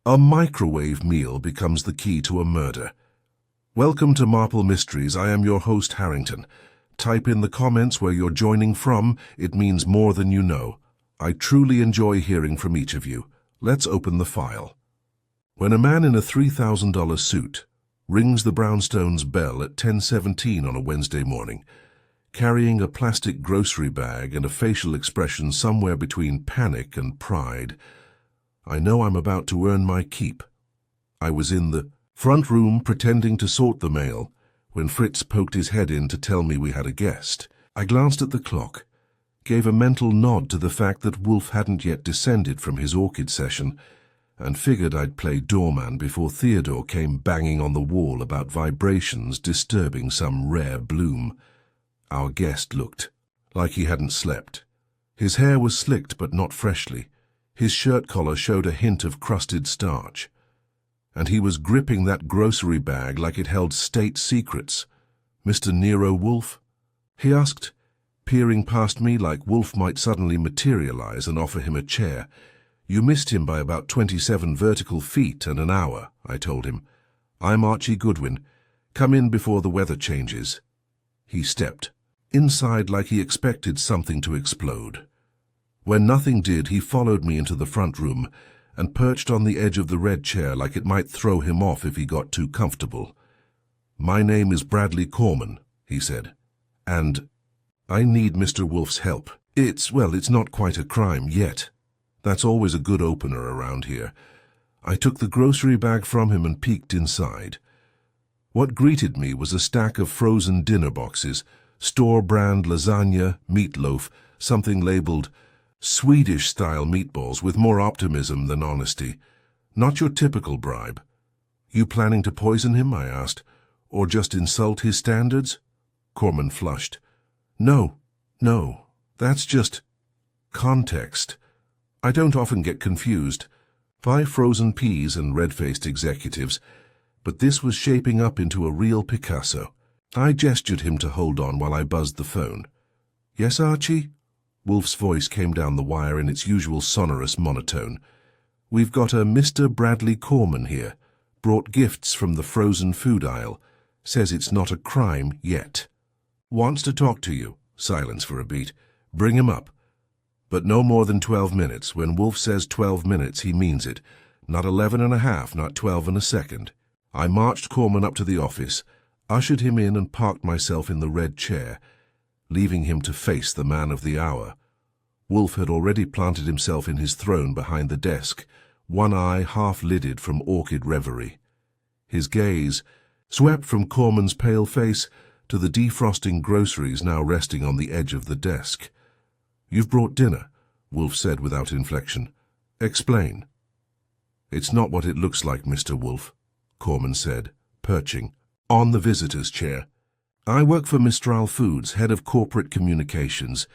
A microwave meal becomes the key to a murder. Welcome to Marple Mysteries. I am your host, Harrington. Type in the comments where you're joining from. It means more than you know. I truly enjoy hearing from each of you. Let's open the file. When a man in a $3,000 suit rings the brownstone's bell at 10:17 on a Wednesday morning, carrying a plastic grocery bag and a facial expression somewhere between panic and pride, I know I'm about to earn my keep. I was in the front room pretending to sort the mail when Fritz poked his head in to tell me we had a guest. I glanced at the clock, gave a mental nod to the fact that Wolfe hadn't yet descended from his orchid session, and figured I'd play doorman before Theodore came banging on the wall about vibrations disturbing some rare bloom. Our guest looked like he hadn't slept. His hair was slicked but not freshly. His shirt collar showed a hint of crusted starch, and he was gripping that grocery bag like it held state secrets. "Mr. Nero Wolfe?" he asked, peering past me like Wolfe might suddenly materialize and offer him a chair. "You missed him by about 27 vertical feet and an hour," I told him. "I'm Archie Goodwin. Come in before the weather changes." He stepped inside like he expected something to explode. When nothing did, he followed me into the front room and perched on the edge of the red chair like it might throw him off if he got too comfortable. "My name is Bradley Corman," he said, "and I need Mr. Wolfe's help. It's not quite a crime yet. That's always a good opener around here." I took the grocery bag from him and peeked inside. What greeted me was a stack of frozen dinner boxes, store-brand lasagna, meatloaf, something labeled Swedish-style meatballs with more optimism than honesty. Not your typical bribe. "You planning to poison him?" I asked. "Or just insult his standards?" Corman flushed. No, that's just context. I don't often get confused. 5 frozen peas and red-faced executives, but this was shaping up into a real Picasso. I gestured him to hold on while I buzzed the phone. "Yes, Archie?" Wolfe's voice came down the wire in its usual sonorous monotone. "We've got a Mr. Bradley Corman here. Brought gifts from the frozen food aisle. Says it's not a crime yet. Wants to talk to you." Silence for a beat. "Bring him up. But no more than 12 minutes. When Wolfe says 12 minutes, he means it. Not 11 and a half, not 12 and a second." I marched Corman up to the office, ushered him in and parked myself in the red chair, leaving him to face the man of the hour. Wolfe had already planted himself in his throne behind the desk, one eye half-lidded from orchid reverie. His gaze swept from Corman's pale face to the defrosting groceries now resting on the edge of the desk. "You've brought dinner," Wolfe said without inflection. "Explain." "It's not what it looks like, Mr. Wolfe," Corman said, perching on the visitor's chair. "I work for Mistral Foods, head of corporate communications.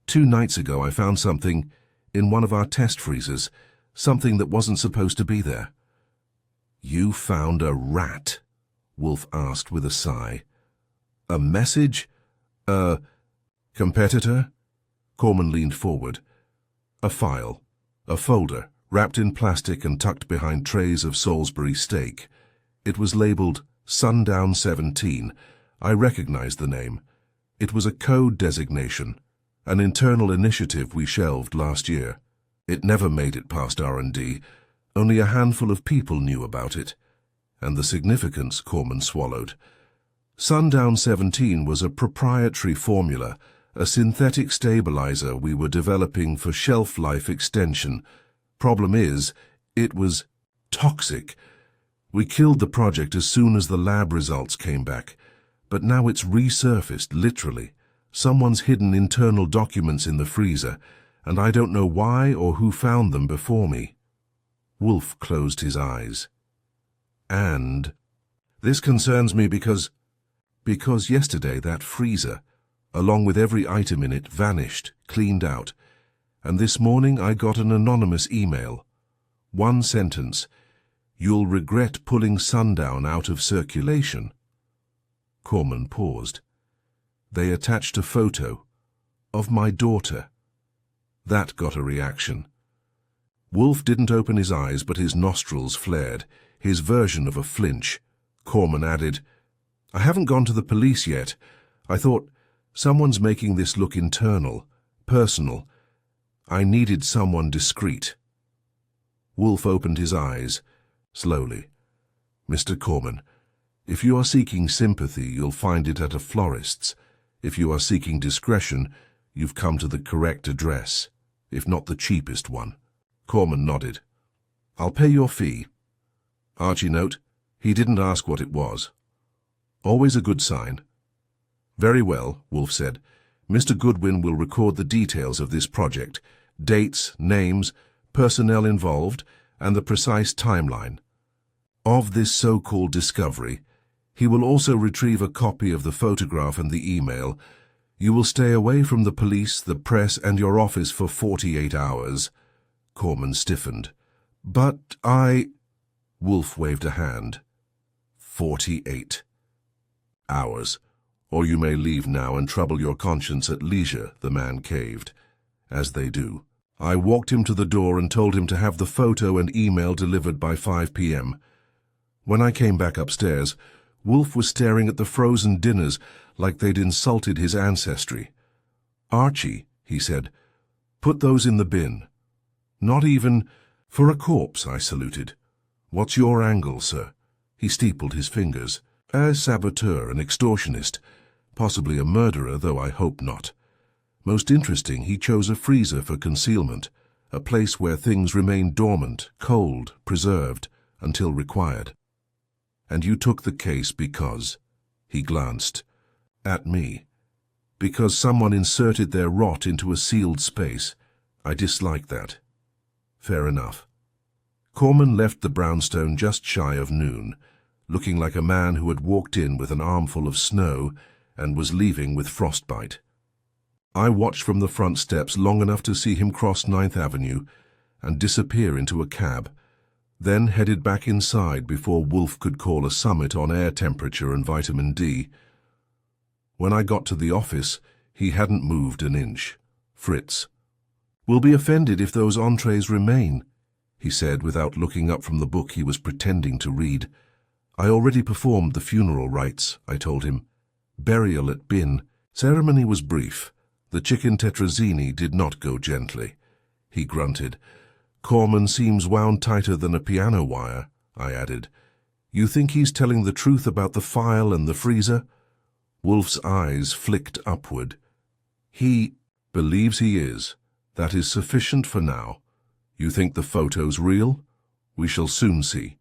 2 nights ago I found something in one of our test freezers, something that wasn't supposed to be there." "You found a rat?" Wolfe asked with a sigh. "A message? A competitor?" Corman leaned forward. "A file, a folder, wrapped in plastic and tucked behind trays of Salisbury steak. It was labeled Sundown 17. I recognized the name. It was a code designation, an internal initiative we shelved last year. It never made it past R&D. Only a handful of people knew about it. And the significance," Corman swallowed. "Sundown 17 was a proprietary formula, a synthetic stabilizer we were developing for shelf life extension. Problem is, it was toxic. We killed the project as soon as the lab results came back. But now it's resurfaced, literally. Someone's hidden internal documents in the freezer, and I don't know why or who found them before me." Wolfe closed his eyes. "And this concerns me because yesterday that freezer, along with every item in it, vanished, cleaned out. And this morning I got an anonymous email. One sentence: 'You'll regret pulling Sundown out of circulation.'" Corman paused. "They attached a photo of my daughter. That got a reaction. Wolfe didn't open his eyes, but his nostrils flared, his version of a flinch. Corman added, "I haven't gone to the police yet. I thought, someone's making this look internal, personal. I needed someone discreet." Wolfe opened his eyes, slowly. "Mr. Corman, if you are seeking sympathy, you'll find it at a florist's. If you are seeking discretion, you've come to the correct address, if not the cheapest one." Corman nodded. "I'll pay your fee." Archie note, he didn't ask what it was. Always a good sign. "Very well," Wolfe said. "Mr. Goodwin will record the details of this project, dates, names, personnel involved, and the precise timeline of this so-called discovery. He will also retrieve a copy of the photograph and the email. You will stay away from the police, the press, and your office for 48 hours. Corman stiffened. "But Wolfe waved a hand. 48 hours. Or you may leave now and trouble your conscience at leisure," the man caved. "As they do." I walked him to the door and told him to have the photo and email delivered by 5 p.m. When I came back upstairs, Wolfe was staring at the frozen dinners like they'd insulted his ancestry. "Archie," he said, "put those in the bin." "Not even for a corpse," I saluted. "What's your angle, sir?" He steepled his fingers. "A saboteur, an extortionist, possibly a murderer, though I hope not. Most interesting, he chose a freezer for concealment, a place where things remain dormant, cold, preserved, until required. And you took the case because," he glanced at me, "because someone inserted their rot into a sealed space. I dislike that." "Fair enough." Corman left the brownstone just shy of noon, looking like a man who had walked in with an armful of snow and was leaving with frostbite. I watched from the front steps long enough to see him cross 9th Avenue and disappear into a cab, then headed back inside before Wolfe could call a summit on air temperature and vitamin D. When I got to the office, he hadn't moved an inch. "Fritz will be offended if those entrees remain," he said without looking up from the book he was pretending to read. "I already performed the funeral rites," I told him. "Burial at Bin. Ceremony was brief. The chicken tetrazzini did not go gently." He grunted. "Corman seems wound tighter than a piano wire," I added. "You think he's telling the truth about the file and the freezer?" Wolfe's eyes flicked upward. "He believes he is. That is sufficient for now. You think the photo's real? We shall soon see."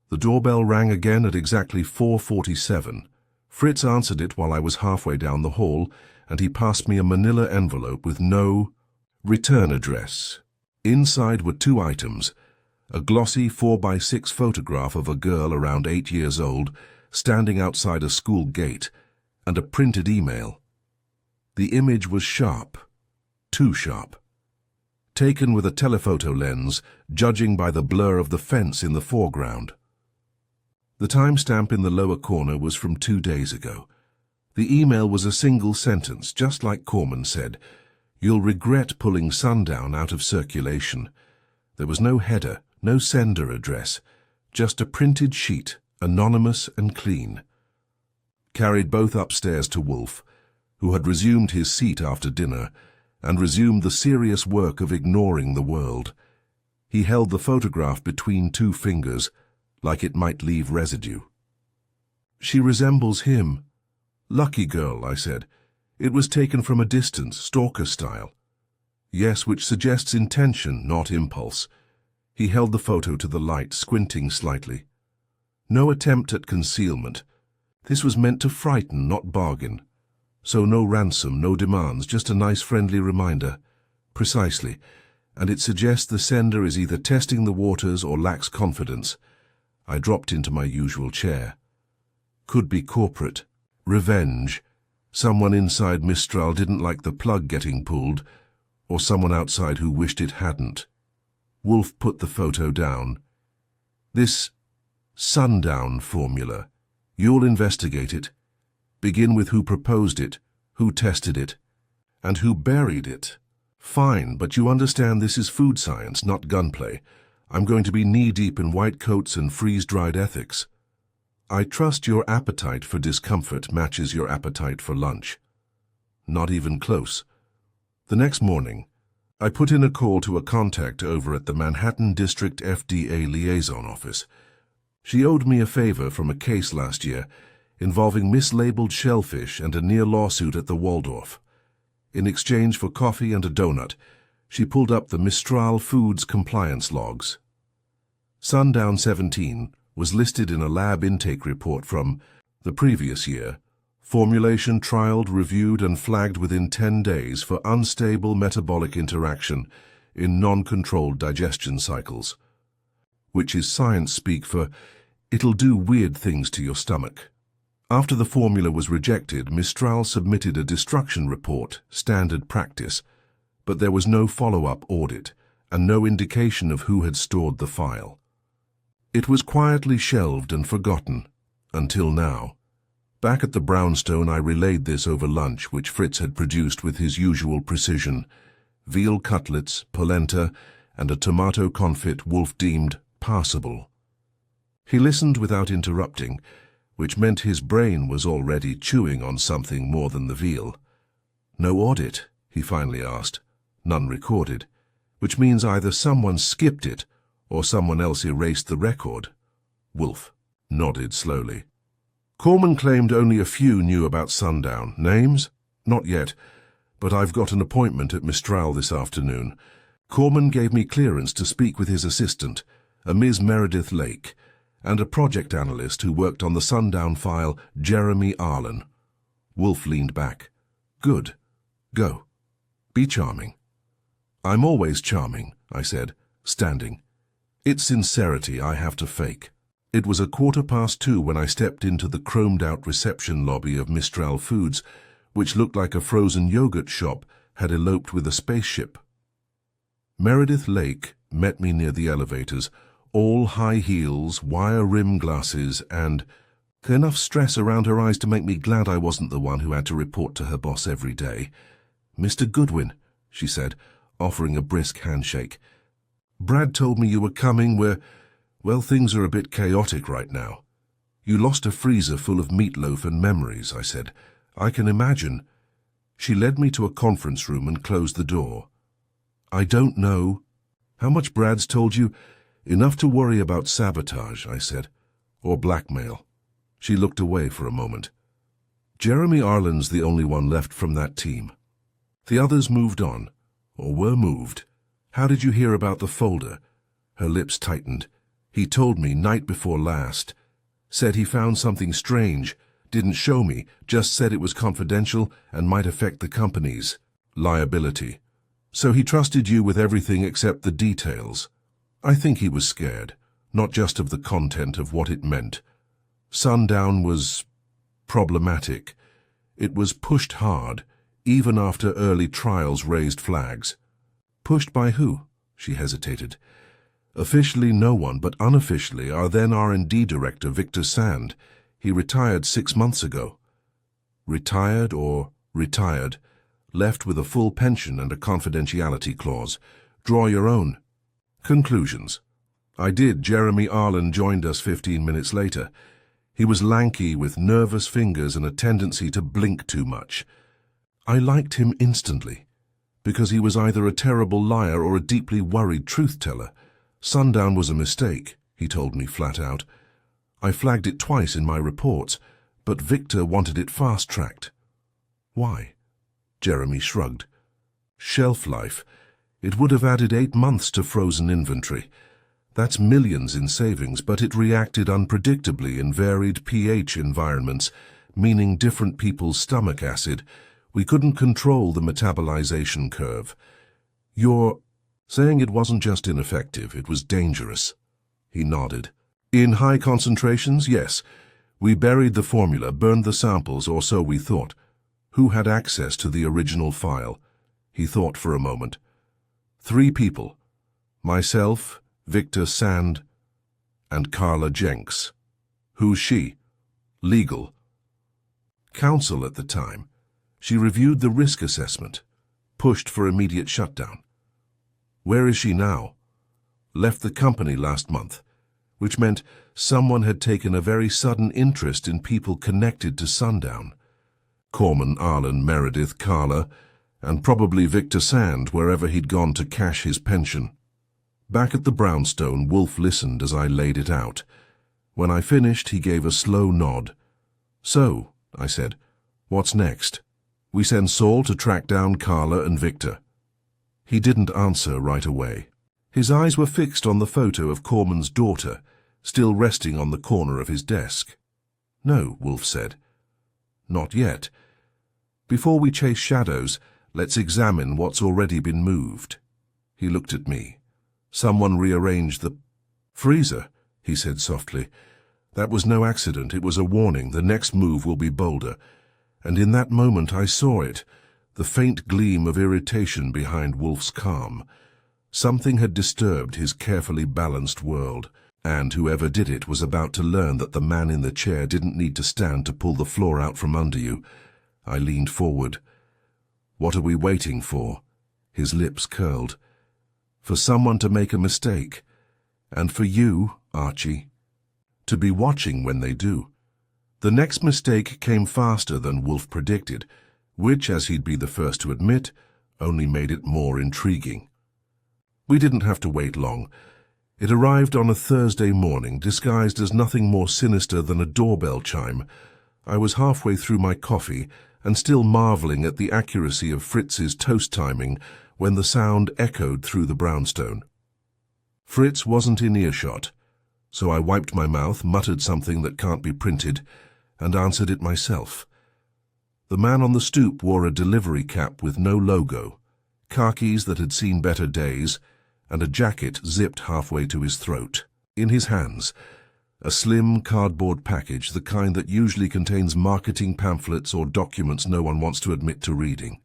The doorbell rang again at exactly 4:47. Fritz answered it while I was halfway down the hall, and he passed me a manila envelope with no return address. Inside were 2 items, a glossy 4x6 photograph of a girl around 8 years old standing outside a school gate, and a printed email. The image was sharp, too sharp, taken with a telephoto lens, judging by the blur of the fence in the foreground. The timestamp in the lower corner was from 2 days ago. The email was a single sentence, just like Corman said. "You'll regret pulling Sundown out of circulation." There was no header, no sender address, just a printed sheet, anonymous and clean. Carried both upstairs to Wolfe, who had resumed his seat after dinner, and resumed the serious work of ignoring the world. He held the photograph between 2 fingers, like it might leave residue. "She resembles him." "Lucky girl," I said. "It was taken from a distance, stalker style." "Yes, which suggests intention, not impulse." He held the photo to the light, squinting slightly. "No attempt at concealment. This was meant to frighten, not bargain. So no ransom, no demands, just a nice friendly reminder." "Precisely. And it suggests the sender is either testing the waters or lacks confidence." I dropped into my usual chair. "Could be corporate. Revenge. Someone inside Mistral didn't like the plug getting pulled, or someone outside who wished it hadn't." Wolfe put the photo down. "This Sundown formula. You'll investigate it. Begin with who proposed it, who tested it, and who buried it. Fine, but you understand this is food science, not gunplay. I'm going to be knee-deep in white coats and freeze-dried ethics. I trust your appetite for discomfort matches your appetite for lunch. Not even close. The next morning, I put in a call to a contact over at the Manhattan District FDA Liaison Office. She owed me a favor from a case last year involving mislabeled shellfish and a near lawsuit at the Waldorf. In exchange for coffee and a donut, she pulled up the Mistral Foods compliance logs. Sundown 17 was listed in a lab intake report from the previous year, formulation trialed, reviewed, and flagged within 10 days for unstable metabolic interaction in non-controlled digestion cycles, which is science speak for it'll do weird things to your stomach. After the formula was rejected, Mistral submitted a destruction report, standard practice, but there was no follow-up audit and no indication of who had stored the file. It was quietly shelved and forgotten, until now. Back at the brownstone, I relayed this over lunch, which Fritz had produced with his usual precision: veal cutlets, polenta, and a tomato confit Wolfe deemed passable. He listened without interrupting, which meant his brain was already chewing on something more than the veal. No audit, he finally asked. None recorded, which means either someone skipped it or someone else erased the record. Wolfe nodded slowly. Corman claimed only a few knew about Sundown. Names? Not yet, but I've got an appointment at Mistral this afternoon. Corman gave me clearance to speak with his assistant, a Ms. Meredith Lake, and a project analyst who worked on the Sundown file, Jeremy Arlen. Wolfe leaned back. Good. Go. Be charming. I'm always charming, I said, standing. It's sincerity I have to fake. It was 2:15 when I stepped into the chromed-out reception lobby of Mistral Foods, which looked like a frozen yogurt shop had eloped with a spaceship. Meredith Lake met me near the elevators, all high heels, wire rim glasses, and enough stress around her eyes to make me glad I wasn't the one who had to report to her boss every day. Mr. Goodwin, she said, offering a brisk handshake. Brad told me you were coming. Well, things are a bit chaotic right now. You lost a freezer full of meatloaf and memories, I said. I can imagine. She led me to a conference room and closed the door. I don't know. How much Brad's told you? Enough to worry about sabotage, I said. Or blackmail. She looked away for a moment. Jeremy Arlen's the only one left from that team. The others moved on, or were moved. How did you hear about the folder? Her lips tightened. He told me night before last. Said he found something strange. Didn't show me, just said it was confidential and might affect the company's liability. So he trusted you with everything except the details. I think he was scared, not just of the content of what it meant. Sundown was problematic. It was pushed hard, even after early trials raised flags. Pushed by who? She hesitated. Officially no one, but unofficially our then R&D director, Victor Sand. He retired 6 months ago. Retired or retired, left with a full pension and a confidentiality clause. Draw your own. Conclusions. I did. Jeremy Arlen joined us 15 minutes later. He was lanky with nervous fingers and a tendency to blink too much. I liked him instantly, because he was either a terrible liar or a deeply worried truth-teller. Sundown was a mistake, he told me flat out. I flagged it twice in my reports, but Victor wanted it fast-tracked. Why? Jeremy shrugged. Shelf life. It would have added 8 months to frozen inventory. That's millions in savings, but it reacted unpredictably in varied pH environments, meaning different people's stomach acid. We couldn't control the metabolization curve. You're saying it wasn't just ineffective, it was dangerous. He nodded. In high concentrations, yes. We buried the formula, burned the samples, or so we thought. Who had access to the original file? He thought for a moment. 3 people. Myself, Victor Sand, and Carla Jenks. Who's she? Legal. Counsel at the time. She reviewed the risk assessment. pushed for immediate shutdown. Where is she now? Left the company last month, which meant someone had taken a very sudden interest in people connected to Sundown. Corman, Arlen, Meredith, Carla, and probably Victor Sand wherever he'd gone to cash his pension. Back at the brownstone, Wolfe listened as I laid it out. When I finished, he gave a slow nod. "So," I said, "what's next? We send Saul to track down Carla and Victor." He didn't answer right away. His eyes were fixed on the photo of Corman's daughter, still resting on the corner of his desk. "No," Wolfe said. "Not yet. Before we chase shadows, let's examine what's already been moved." He looked at me. "Someone rearranged the freezer," he said softly. "That was no accident. It was a warning. The next move will be bolder." And in that moment I saw it, the faint gleam of irritation behind Wolfe's calm. Something had disturbed his carefully balanced world, and whoever did it was about to learn that the man in the chair didn't need to stand to pull the floor out from under you. I leaned forward. "What are we waiting for?" His lips curled. "For someone to make a mistake. And for you, Archie, to be watching when they do." The next mistake came faster than Wolfe predicted, which, as he'd be the first to admit, only made it more intriguing. We didn't have to wait long. It arrived on a Thursday morning, disguised as nothing more sinister than a doorbell chime. I was halfway through my coffee and still marveling at the accuracy of Fritz's toast timing when the sound echoed through the brownstone. Fritz wasn't in earshot, so I wiped my mouth, muttered something that can't be printed, and answered it myself. The man on the stoop wore a delivery cap with no logo, khakis that had seen better days, and a jacket zipped halfway to his throat. In his hands, a slim cardboard package, the kind that usually contains marketing pamphlets or documents no one wants to admit to reading.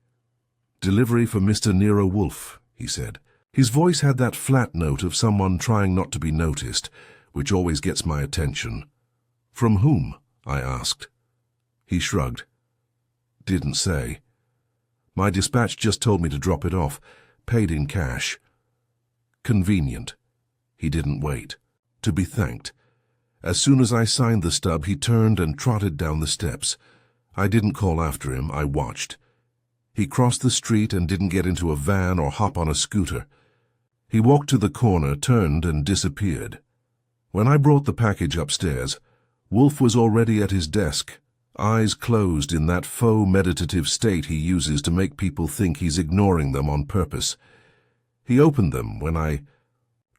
"Delivery for Mr. Nero Wolfe," he said. His voice had that flat note of someone trying not to be noticed, which always gets my attention. "From whom?" I asked. He shrugged. "Didn't say. My dispatch just told me to drop it off. Paid in cash." Convenient. He didn't wait. To be thanked. As soon as I signed the stub, he turned and trotted down the steps. I didn't call after him. I watched. He crossed the street and didn't get into a van or hop on a scooter. He walked to the corner, turned, and disappeared. When I brought the package upstairs, Wolfe was already at his desk, eyes closed in that faux meditative state he uses to make people think he's ignoring them on purpose. He opened them when I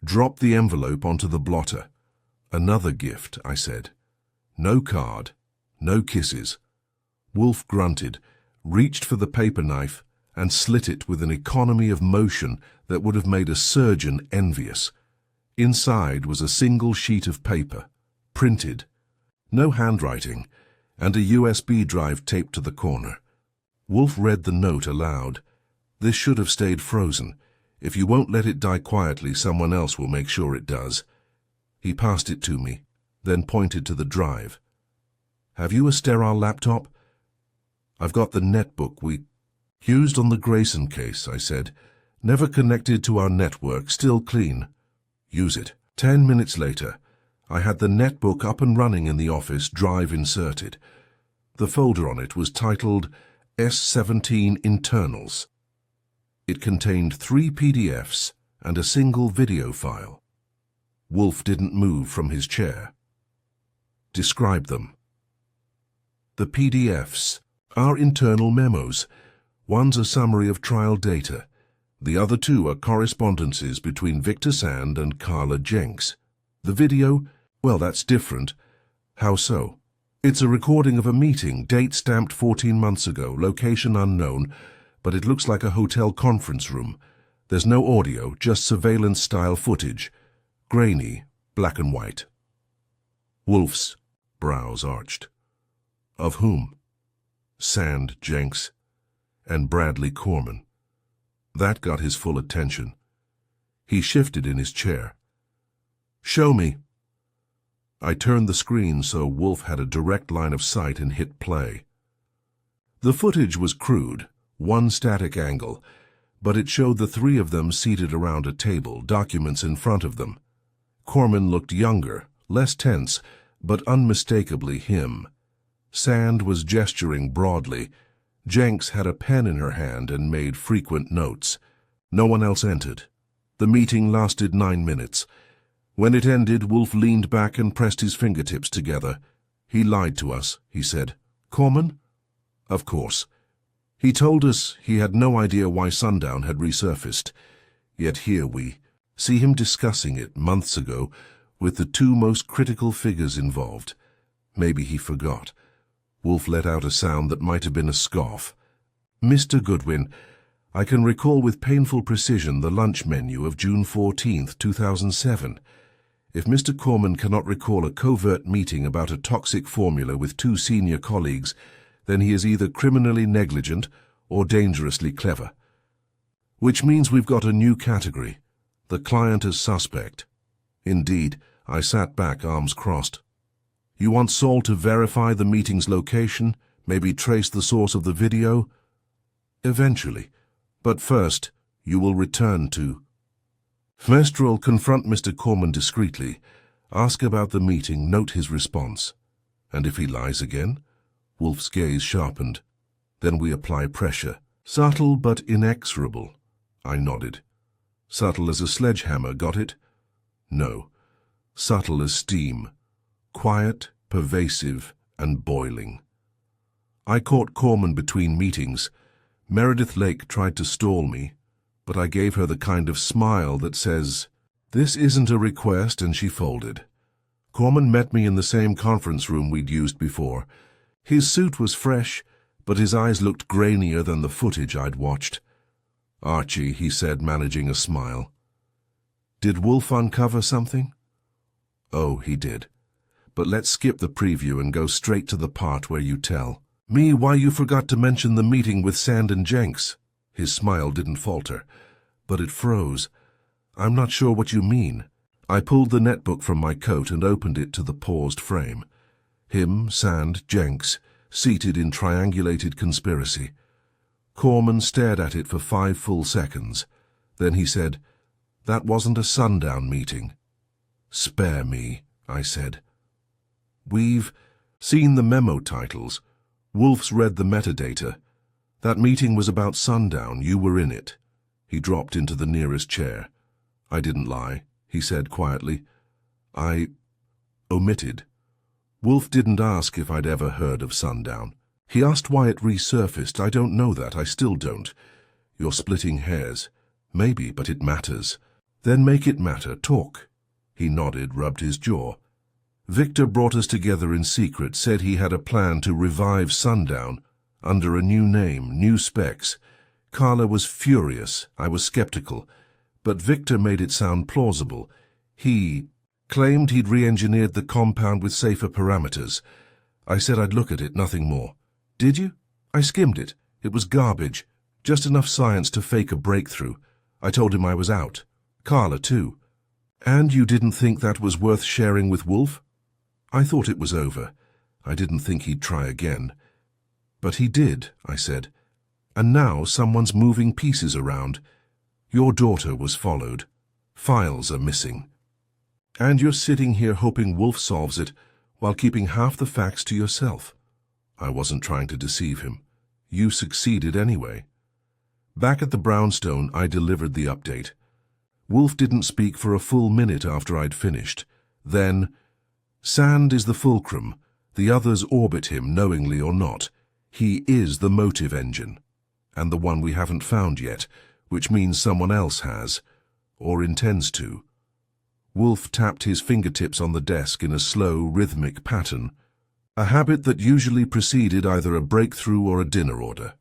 dropped the envelope onto the blotter. "Another gift," I said. "No card, no kisses." Wolfe grunted, reached for the paper knife, and slit it with an economy of motion that would have made a surgeon envious. Inside was a single sheet of paper, printed. No handwriting, and a USB drive taped to the corner. Wolfe read the note aloud. "This should have stayed frozen. If you won't let it die quietly, someone else will make sure it does." He passed it to me, then pointed to the drive. "Have you a sterile laptop?" "I've got the netbook we used on the Grayson case," I said. "Never connected to our network, still clean." "Use it." 10 minutes later, I had the netbook up and running in the office, drive inserted. The folder on it was titled S17 Internals. It contained 3 PDFs and a single video file. Wolfe didn't move from his chair. "Describe them." "The PDFs are internal memos. One's a summary of trial data. The other 2 are correspondences between Victor Sand and Carla Jenks. The video, well, that's different." "How so?" "It's a recording of a meeting, date stamped 14 months ago, location unknown, but it looks like a hotel conference room. There's no audio, just surveillance-style footage. Grainy, black and white." Wolfe's brows arched. "Of whom?" "Sand, Jenks, and Bradley Corman." That got his full attention. He shifted in his chair. "Show me." I turned the screen so Wolfe had a direct line of sight and hit play. The footage was crude, one static angle, but it showed the three of them seated around a table, documents in front of them. Corman looked younger, less tense, but unmistakably him. Sand was gesturing broadly. Jenks had a pen in her hand and made frequent notes. No one else entered. The meeting lasted 9 minutes. When it ended, Wolfe leaned back and pressed his fingertips together. "He lied to us," he said. "Corman?" "Of course. He told us he had no idea why Sundown had resurfaced. Yet here we see him discussing it months ago with the two most critical figures involved. Maybe he forgot." Wolfe let out a sound that might have been a scoff. "Mr. Goodwin, I can recall with painful precision the lunch menu of June 14th, 2007. If Mr. Corman cannot recall a covert meeting about a toxic formula with two senior colleagues, then he is either criminally negligent or dangerously clever. Which means we've got a new category, the client as suspect." Indeed, I sat back, arms crossed. "You want Saul to verify the meeting's location, maybe trace the source of the video?" "Eventually. But first, you will return to..." Mestrel, confront Mr. Corman discreetly, ask about the meeting, note his response. And if he lies again? Wolfe's gaze sharpened. Then we apply pressure. Subtle but inexorable. I nodded. Subtle as a sledgehammer, got it? No. Subtle as steam. Quiet, pervasive, and boiling. I caught Corman between meetings. Meredith Lake tried to stall me, but I gave her the kind of smile that says, "This isn't a request," and she folded. Corman met me in the same conference room we'd used before. His suit was fresh, but his eyes looked grainier than the footage I'd watched. "Archie," he said, managing a smile. "Did Wolfe uncover something?" "Oh, he did. But let's skip the preview and go straight to the part where you tell me why you forgot to mention the meeting with Sand and Jenks." His smile didn't falter, but it froze. "I'm not sure what you mean." I pulled the netbook from my coat and opened it to the paused frame. Him, Sand, Jenks, seated in triangulated conspiracy. Corman stared at it for 5 full seconds. Then he said, "That wasn't a Sundown meeting." "Spare me," I said. "We've seen the memo titles. Wolfe's read the metadata. That meeting was about Sundown. You were in it." He dropped into the nearest chair. "I didn't lie," he said quietly. "I omitted. Wolfe didn't ask if I'd ever heard of Sundown. He asked why it resurfaced. I don't know that. I still don't. You're splitting hairs. Maybe, but it matters. Then make it matter. Talk." He nodded, rubbed his jaw. "Victor brought us together in secret, said he had a plan to revive Sundown, under a new name, new specs. Carla was furious. I was skeptical. But Victor made it sound plausible. He claimed he'd re-engineered the compound with safer parameters. I said I'd look at it, nothing more. Did you? I skimmed it. It was garbage. Just enough science to fake a breakthrough. I told him I was out. Carla, too. And you didn't think that was worth sharing with Wolfe? I thought it was over. I didn't think he'd try again. But he did, I said. And now someone's moving pieces around. Your daughter was followed. Files are missing. And you're sitting here hoping Wolfe solves it while keeping half the facts to yourself. I wasn't trying to deceive him. You succeeded anyway. Back at the brownstone, I delivered the update. Wolfe didn't speak for a full minute after I'd finished. Then, Sand is the fulcrum. The others orbit him, knowingly or not. He is the motive engine. And the one we haven't found yet, which means someone else has, or intends to. Wolfe tapped his fingertips on the desk in a slow, rhythmic pattern, a habit that usually preceded either a breakthrough or a dinner order.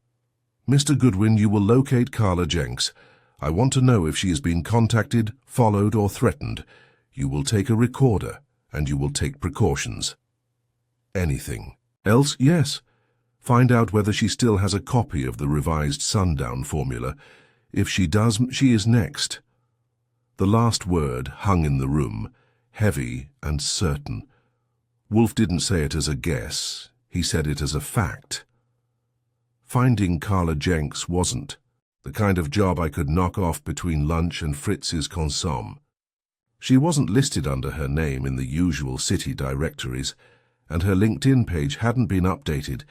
"Mr. Goodwin, you will locate Carla Jenks. I want to know if she has been contacted, followed, or threatened. You will take a recorder, and you will take precautions." "Anything else?" "Yes. Find out whether she still has a copy of the revised Sundown formula. If she does, she is next." The last word hung in the room, heavy and certain. Wolfe didn't say it as a guess. He said it as a fact. Finding Carla Jenks wasn't. The kind of job I could knock off between lunch and Fritz's consomme. She wasn't listed under her name in the usual city directories, and her LinkedIn page hadn't been updated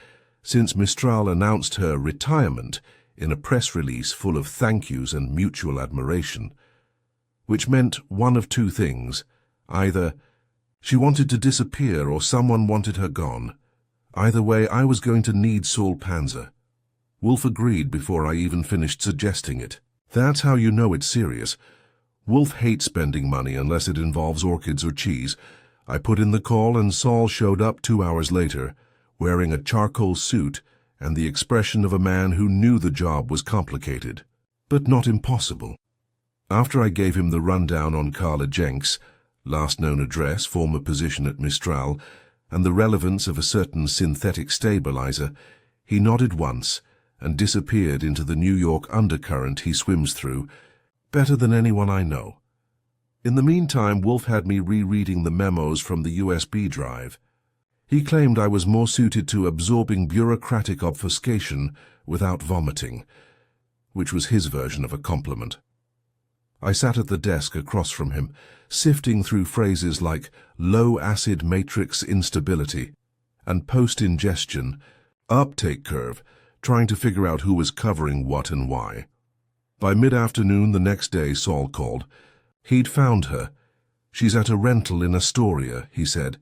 since Mistral announced her retirement in a press release full of thank yous and mutual admiration, which meant one of two things. Either she wanted to disappear or someone wanted her gone. Either way, I was going to need Saul Panzer. Wolfe agreed before I even finished suggesting it. That's how you know it's serious. Wolfe hates spending money unless it involves orchids or cheese. I put in the call and Saul showed up 2 hours later, wearing a charcoal suit and the expression of a man who knew the job was complicated, but not impossible. After I gave him the rundown on Carla Jenks, last known address, former position at Mistral, and the relevance of a certain synthetic stabilizer, he nodded once and disappeared into the New York undercurrent he swims through, better than anyone I know. In the meantime, Wolfe had me rereading the memos from the USB drive. He claimed I was more suited to absorbing bureaucratic obfuscation without vomiting, which was his version of a compliment. I sat at the desk across from him, sifting through phrases like low-acid matrix instability and post-ingestion, uptake curve, trying to figure out who was covering what and why. By mid-afternoon the next day, Saul called. He'd found her. She's at a rental in Astoria, he said.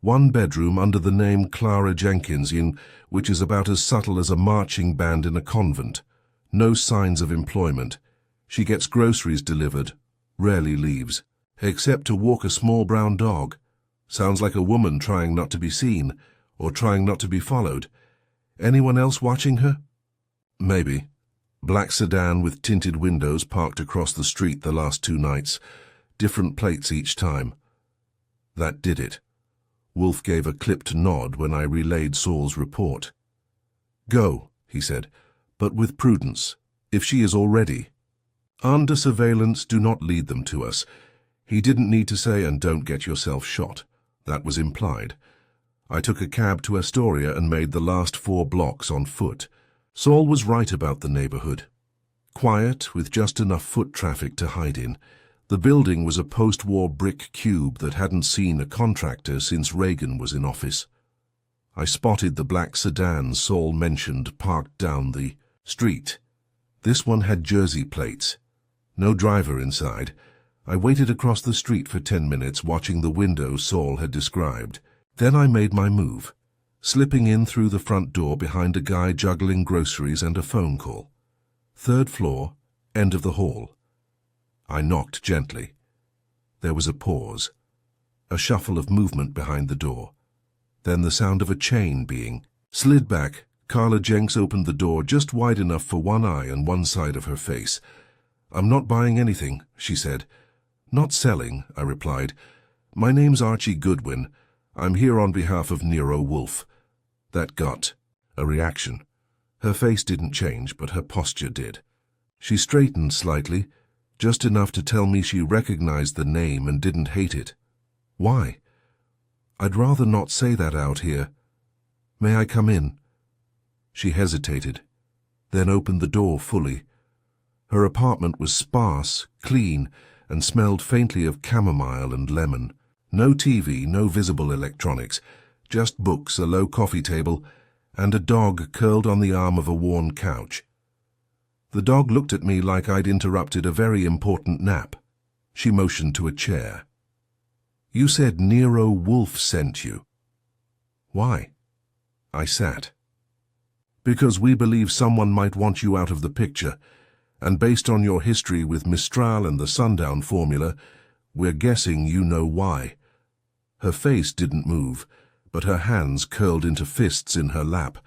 1 bedroom under the name Clara Jenkins, which is about as subtle as a marching band in a convent. No signs of employment. She gets groceries delivered, rarely leaves, except to walk a small brown dog. Sounds like a woman trying not to be seen, or trying not to be followed. Anyone else watching her? Maybe. Black sedan with tinted windows parked across the street the last 2 nights. Different plates each time. That did it. Wolfe gave a clipped nod when I relayed Saul's report. Go, he said, but with prudence. If she is already under surveillance, do not lead them to us. He didn't need to say, and don't get yourself shot. That was implied. I took a cab to Astoria and made the last 4 blocks on foot. Saul was right about the neighborhood. Quiet, with just enough foot traffic to hide in. The building was a post-war brick cube that hadn't seen a contractor since Reagan was in office. I spotted the black sedan Saul mentioned parked down the street. This one had Jersey plates. No driver inside. I waited across the street for 10 minutes watching the window Saul had described. Then I made my move, slipping in through the front door behind a guy juggling groceries and a phone call. 3rd floor, end of the hall. I knocked gently. There was a pause, a shuffle of movement behind the door. Then the sound of a chain being slid back. Carla Jenks opened the door just wide enough for one eye and one side of her face. I'm not buying anything, she said. Not selling, I replied. My name's Archie Goodwin. I'm here on behalf of Nero Wolfe. That got a reaction. Her face didn't change, but her posture did. She straightened slightly, just enough to tell me she recognized the name and didn't hate it. Why? I'd rather not say that out here. May I come in? She hesitated, then opened the door fully. Her apartment was sparse, clean, and smelled faintly of chamomile and lemon. No TV, no visible electronics, just books, a low coffee table, and a dog curled on the arm of a worn couch. The dog looked at me like I'd interrupted a very important nap. She motioned to a chair. You said Nero Wolfe sent you. Why? I sat. Because we believe someone might want you out of the picture, and based on your history with Mistral and the Sundown formula, we're guessing you know why. Her face didn't move, but her hands curled into fists in her lap.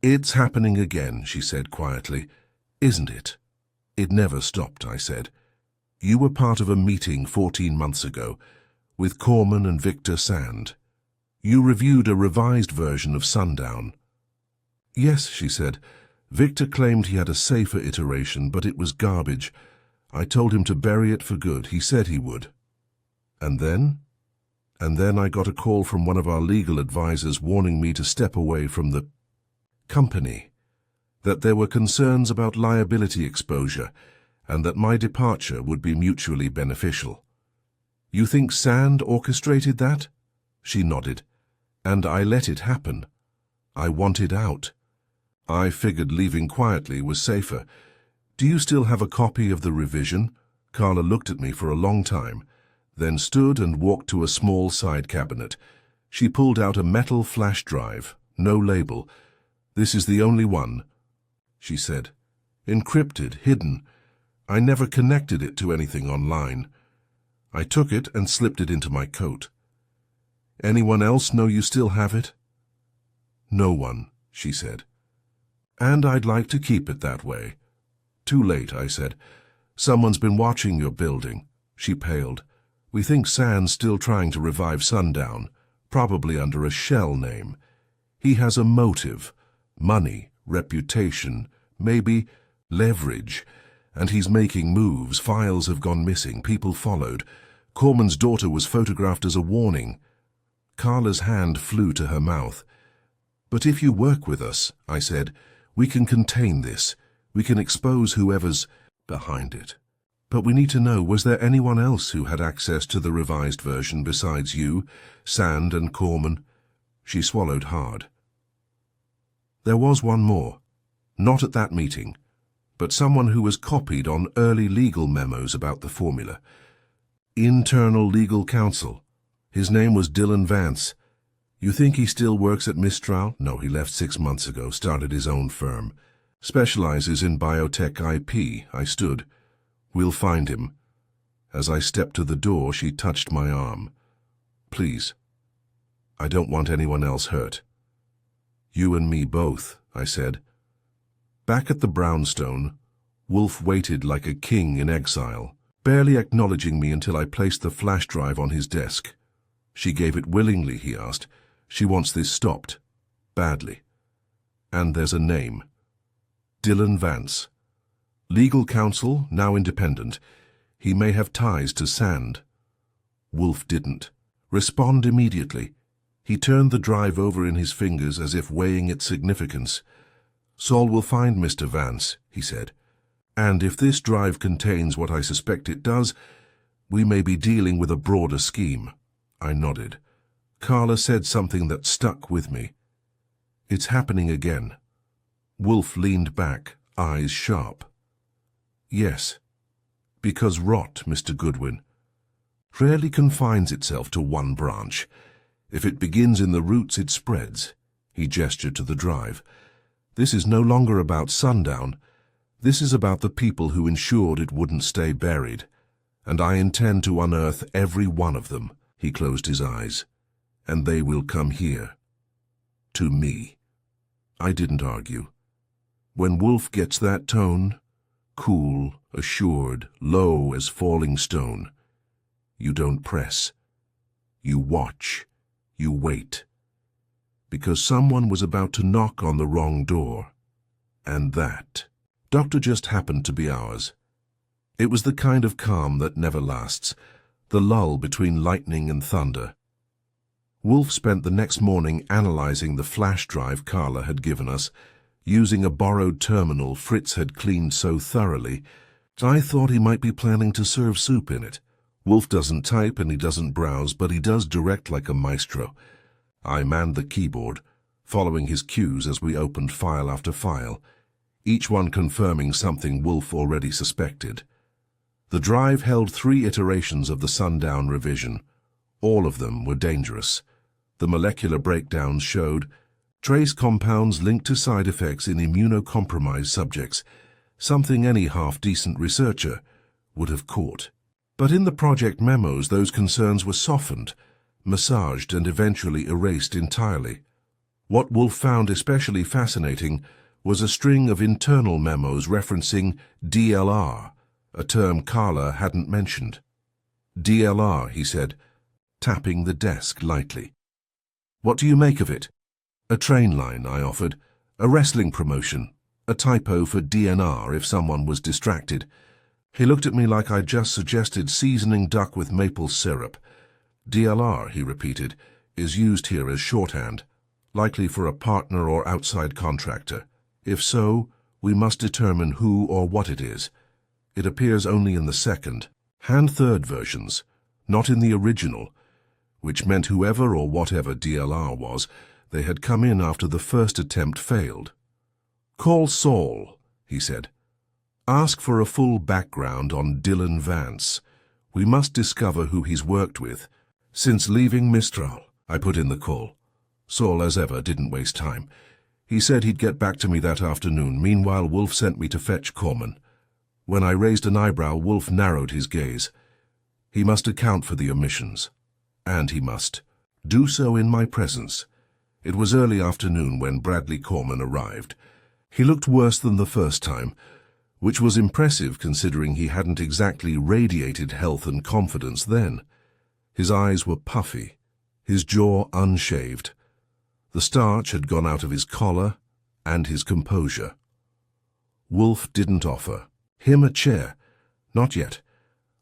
It's happening again, she said quietly. Isn't it? It never stopped, I said. You were part of a meeting 14 months ago with Corman and Victor Sand. You reviewed a revised version of Sundown. Yes, she said. Victor claimed he had a safer iteration, but it was garbage. I told him to bury it for good. He said he would. And then? And then I got a call from one of our legal advisors warning me to step away from the company. that there were concerns about liability exposure, and that my departure would be mutually beneficial. You think Sand orchestrated that? She nodded. And I let it happen. I wanted out. I figured leaving quietly was safer. Do you still have a copy of the revision? Carla looked at me for a long time, then stood and walked to a small side cabinet. She pulled out a metal flash drive, no label. This is the only one, she said. Encrypted, hidden. I never connected it to anything online. I took it and slipped it into my coat. Anyone else know you still have it? No one, she said. And I'd like to keep it that way. Too late, I said. Someone's been watching your building. She paled. We think Sand's still trying to revive Sundown, probably under a shell name. He has a motive, money, reputation, maybe leverage, and he's making moves. Files have gone missing, people followed. Corman's daughter was photographed as a warning. Carla's hand flew to her mouth. But if you work with us, I said, we can contain this. We can expose whoever's behind it. But we need to know, was there anyone else who had access to the revised version besides you, Sand and Corman? She swallowed hard. There was one more. Not at that meeting, but someone who was copied on early legal memos about the formula. Internal legal counsel. His name was Dylan Vance. You think he still works at Mistral? No, he left 6 months ago, started his own firm. Specializes in biotech IP. I stood. We'll find him. As I stepped to the door, she touched my arm. Please. I don't want anyone else hurt. You and me both, I said. Back at the brownstone, Wolfe waited like a king in exile, barely acknowledging me until I placed the flash drive on his desk. She gave it willingly, he asked. She wants this stopped. Badly. And there's a name. Dylan Vance. Legal counsel, now independent. He may have ties to Sand. Wolfe didn't respond immediately. He turned the drive over in his fingers as if weighing its significance. Saul will find Mr. Vance, he said. And if this drive contains what I suspect it does, we may be dealing with a broader scheme. I nodded. Carla said something that stuck with me. It's happening again. Wolfe leaned back, eyes sharp. Yes, because rot, Mr. Goodwin, rarely confines itself to one branch. If it begins in the roots, it spreads. He gestured to the drive. This is no longer about Sundown. This is about the people who ensured it wouldn't stay buried. And I intend to unearth every one of them. He closed his eyes. And they will come here. To me. I didn't argue. When Wolfe gets that tone, cool, assured, low as falling stone, you don't press. You watch. You wait. Because someone was about to knock on the wrong door. And that doctor just happened to be ours. It was the kind of calm that never lasts, the lull between lightning and thunder. Wolfe spent the next morning analyzing the flash drive Carla had given us, using a borrowed terminal Fritz had cleaned so thoroughly. I thought he might be planning to serve soup in it. Wolfe doesn't type and he doesn't browse, but he does direct like a maestro. I manned the keyboard, following his cues as we opened file after file, each one confirming something Wolfe already suspected. The drive held 3 iterations of the Sundown revision. All of them were dangerous. The molecular breakdowns showed trace compounds linked to side effects in immunocompromised subjects, something any half-decent researcher would have caught. But in the project memos, those concerns were softened, massaged, and eventually erased entirely. What Wolfe found especially fascinating was a string of internal memos referencing DLR, a term Carla hadn't mentioned. DLR, he said, tapping the desk lightly. What do you make of it? A train line, I offered. A wrestling promotion. A typo for DNR if someone was distracted. He looked at me like I'd just suggested seasoning duck with maple syrup. DLR, he repeated, is used here as shorthand, likely for a partner or outside contractor. If so, we must determine who or what it is. It appears only in the second and third versions, not in the original, which meant whoever or whatever DLR was, they had come in after the first attempt failed. "Call Saul," he said. "Ask for a full background on Dylan Vance. We must discover who he's worked with since leaving Mistral." I put in the call. Saul, as ever, didn't waste time. He said he'd get back to me that afternoon. Meanwhile, Wolfe sent me to fetch Corman. When I raised an eyebrow, Wolfe narrowed his gaze. He must account for the omissions. And he must do so in my presence. It was early afternoon when Bradley Corman arrived. He looked worse than the first time, which was impressive considering he hadn't exactly radiated health and confidence then. His eyes were puffy, his jaw unshaved. The starch had gone out of his collar and his composure. Wolfe didn't offer him a chair. "Not yet.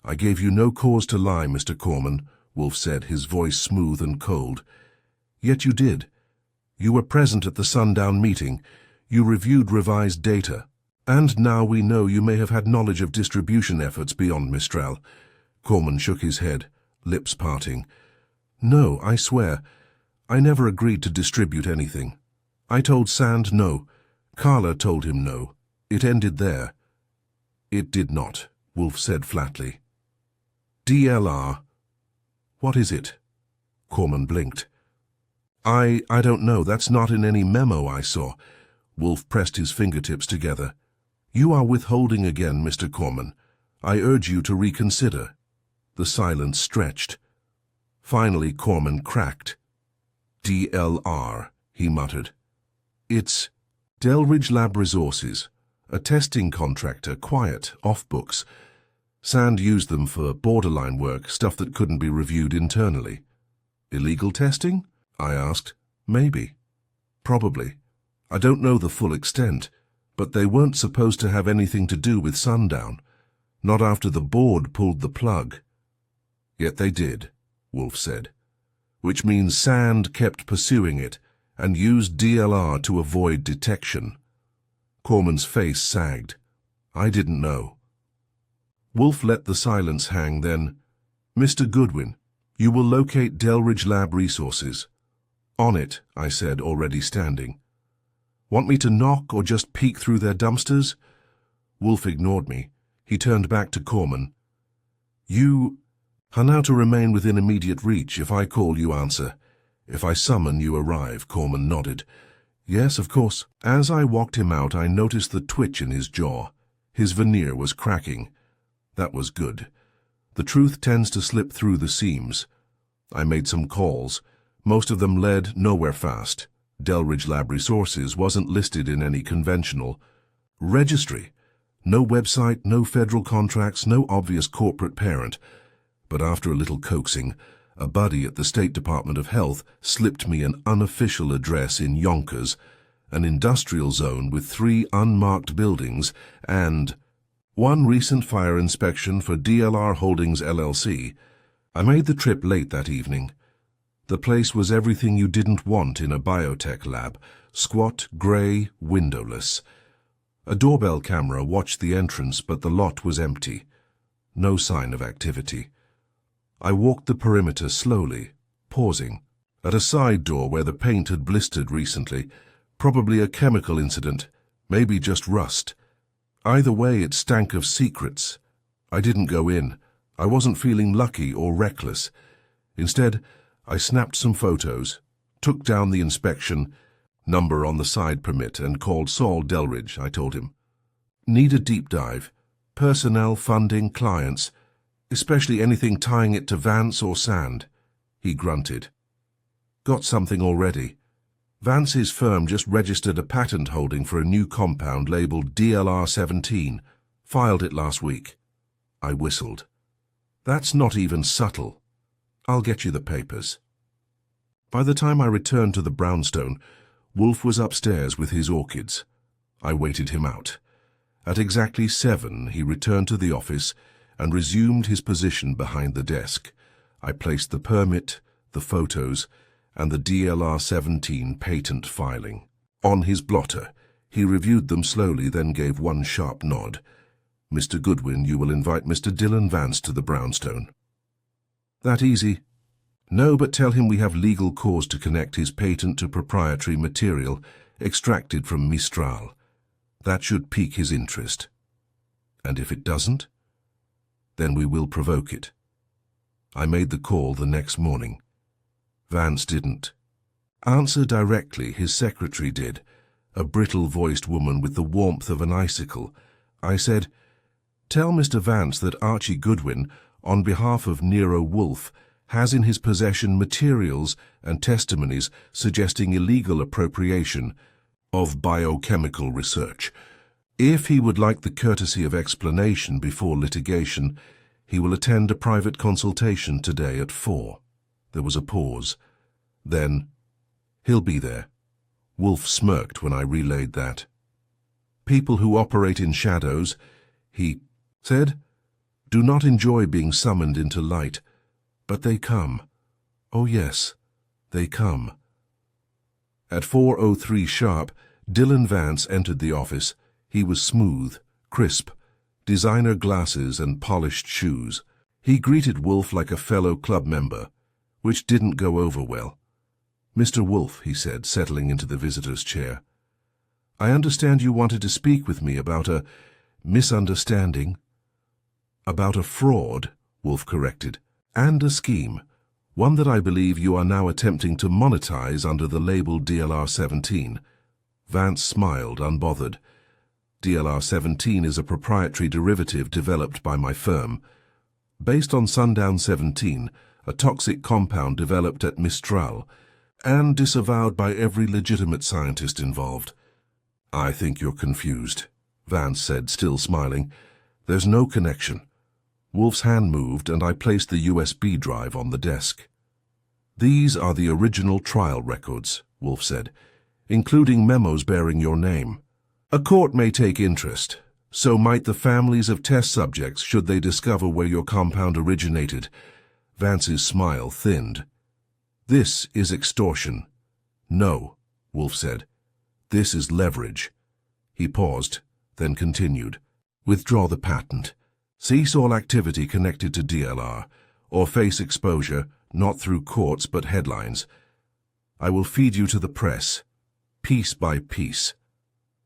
I gave you no cause to lie, Mr. Corman," Wolfe said, his voice smooth and cold. "Yet you did. You were present at the sundown meeting. You reviewed revised data. And now we know you may have had knowledge of distribution efforts beyond Mistral." Corman shook his head, lips parting. "No, I swear. I never agreed to distribute anything. I told Sand no. Carla told him no. It ended there." "It did not," Wolfe said flatly. "DLR. What is it?" Corman blinked. I don't know. That's not in any memo I saw." Wolfe pressed his fingertips together. "You are withholding again, Mr. Corman. I urge you to reconsider." The silence stretched. Finally, Corman cracked. "DLR, he muttered. "It's Delridge Lab Resources, a testing contractor, quiet, off books. Sand used them for borderline work, stuff that couldn't be reviewed internally." "Illegal testing?" I asked. "Maybe. Probably. I don't know the full extent, but they weren't supposed to have anything to do with Sundown. Not after the board pulled the plug." "Yet they did," Wolfe said. "Which means Sand kept pursuing it and used DLR to avoid detection." Corman's face sagged. "I didn't know." Wolfe let the silence hang then. "Mr. Goodwin, you will locate Delridge Lab Resources." "On it," I said, already standing. "Want me to knock or just peek through their dumpsters?" Wolfe ignored me. He turned back to Corman. "You are now to remain within immediate reach. If I call, you answer. If I summon, you arrive." Corman nodded. "Yes, of course." As I walked him out, I noticed the twitch in his jaw. His veneer was cracking. That was good. The truth tends to slip through the seams. I made some calls. Most of them led nowhere fast. Delridge Lab Resources wasn't listed in any conventional registry. No website, no federal contracts, no obvious corporate parent. But after a little coaxing, a buddy at the State Department of Health slipped me an unofficial address in Yonkers, an industrial zone with 3 unmarked buildings, and one recent fire inspection for DLR Holdings LLC. I made the trip late that evening. The place was everything you didn't want in a biotech lab: squat, grey, windowless. A doorbell camera watched the entrance, but the lot was empty. No sign of activity. I walked the perimeter slowly, pausing. At a side door where the paint had blistered recently, probably a chemical incident, maybe just rust. Either way, it stank of secrets. I didn't go in. I wasn't feeling lucky or reckless. Instead, I snapped some photos, took down the inspection number on the side permit, and called Saul Delridge. I told him. "Need a deep dive. Personnel, funding, clients. Especially anything tying it to Vance or Sand." He grunted. "Got something already. Vance's firm just registered a patent holding for a new compound labeled DLR-17. Filed it last week." I whistled. "That's not even subtle. I'll get you the papers." By the time I returned to the brownstone, Wolfe was upstairs with his orchids. I waited him out. At exactly 7, he returned to the office and resumed his position behind the desk. I placed the permit, the photos, and the DLR-17 patent filing on his blotter. He reviewed them slowly, then gave one sharp nod. "Mr. Goodwin, you will invite Mr. Dylan Vance to the brownstone." "That easy?" "No, but tell him we have legal cause to connect his patent to proprietary material extracted from Mistral. That should pique his interest. And if it doesn't, then we will provoke it." I made the call the next morning. Vance didn't answer directly. His secretary did, a brittle-voiced woman with the warmth of an icicle. I said, "Tell Mr. Vance that Archie Goodwin, on behalf of Nero Wolfe, has in his possession materials and testimonies suggesting illegal appropriation of biochemical research. If he would like the courtesy of explanation before litigation, he will attend a private consultation today at 4. There was a pause. Then, "He'll be there." Wolfe smirked when I relayed that. "People who operate in shadows," he said, "do not enjoy being summoned into light, but they come. Oh yes, they come." At 4:03 sharp, Dylan Vance entered the office. He was smooth, crisp, designer glasses and polished shoes. He greeted Wolfe like a fellow club member, which didn't go over well. "Mr. Wolfe," he said, settling into the visitor's chair, "I understand you wanted to speak with me about a misunderstanding." "About a fraud," Wolfe corrected, "and a scheme, one that I believe you are now attempting to monetize under the label DLR-17. Vance smiled, unbothered. DLR-17 is a proprietary derivative developed by my firm. Based on Sundown-17, a toxic compound developed at Mistral, and disavowed by every legitimate scientist involved." "I think you're confused," Vance said, still smiling. "There's no connection." Wolfe's hand moved, and I placed the USB drive on the desk. "These are the original trial records," Wolfe said, "including memos bearing your name. A court may take interest. So might the families of test subjects should they discover where your compound originated." Vance's smile thinned. "This is extortion." "No," Wolfe said. "This is leverage." He paused, then continued. "Withdraw the patent. Cease all activity connected to DLR, or face exposure, not through courts but headlines. I will feed you to the press, piece by piece."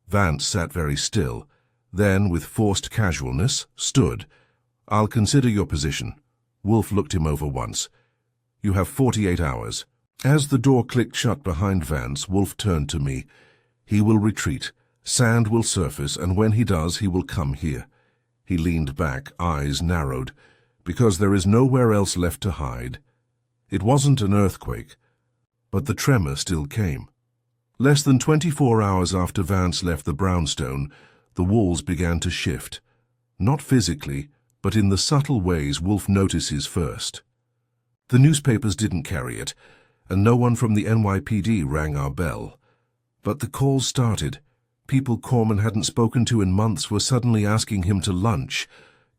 Vance sat very still, then, with forced casualness, stood. "I'll consider your position." Wolfe looked him over once. "You have 48 hours. As the door clicked shut behind Vance, Wolfe turned to me. "He will retreat. Sand will surface, and when he does, he will come here." He leaned back, eyes narrowed, "because there is nowhere else left to hide." It wasn't an earthquake, but the tremor still came. Less than 24 hours after Vance left the brownstone, the walls began to shift. Not physically, but in the subtle ways Wolfe notices first. The newspapers didn't carry it, and no one from the NYPD rang our bell. But the calls started. People Corman hadn't spoken to in months were suddenly asking him to lunch.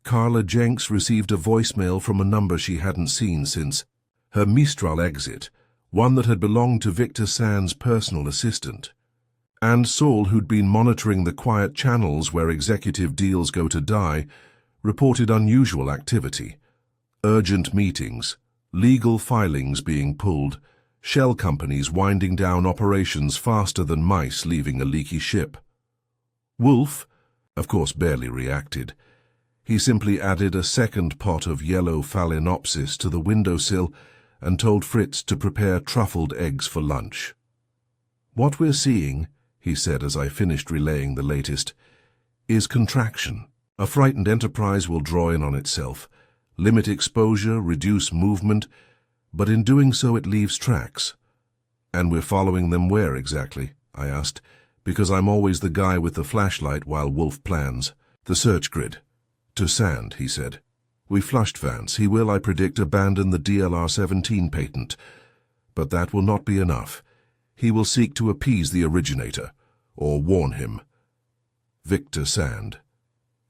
Carla Jenks received a voicemail from a number she hadn't seen since her Mistral exit, one that had belonged to Victor Sand's personal assistant. And Saul, who'd been monitoring the quiet channels where executive deals go to die, reported unusual activity. Urgent meetings, legal filings being pulled, shell companies winding down operations faster than mice leaving a leaky ship. Wolfe, of course, barely reacted. He simply added a second pot of yellow phalaenopsis to the windowsill and told Fritz to prepare truffled eggs for lunch. "What we're seeing," he said as I finished relaying the latest, "is contraction. A frightened enterprise will draw in on itself, limit exposure, reduce movement, but in doing so it leaves tracks." "And we're following them where exactly?" I asked, because I'm always the guy with the flashlight while Wolfe plans. "The search grid. To Sand," he said. "We flushed Vance. He will, I predict, abandon the DLR-17 patent. But that will not be enough. He will seek to appease the originator, or warn him. Victor Sand."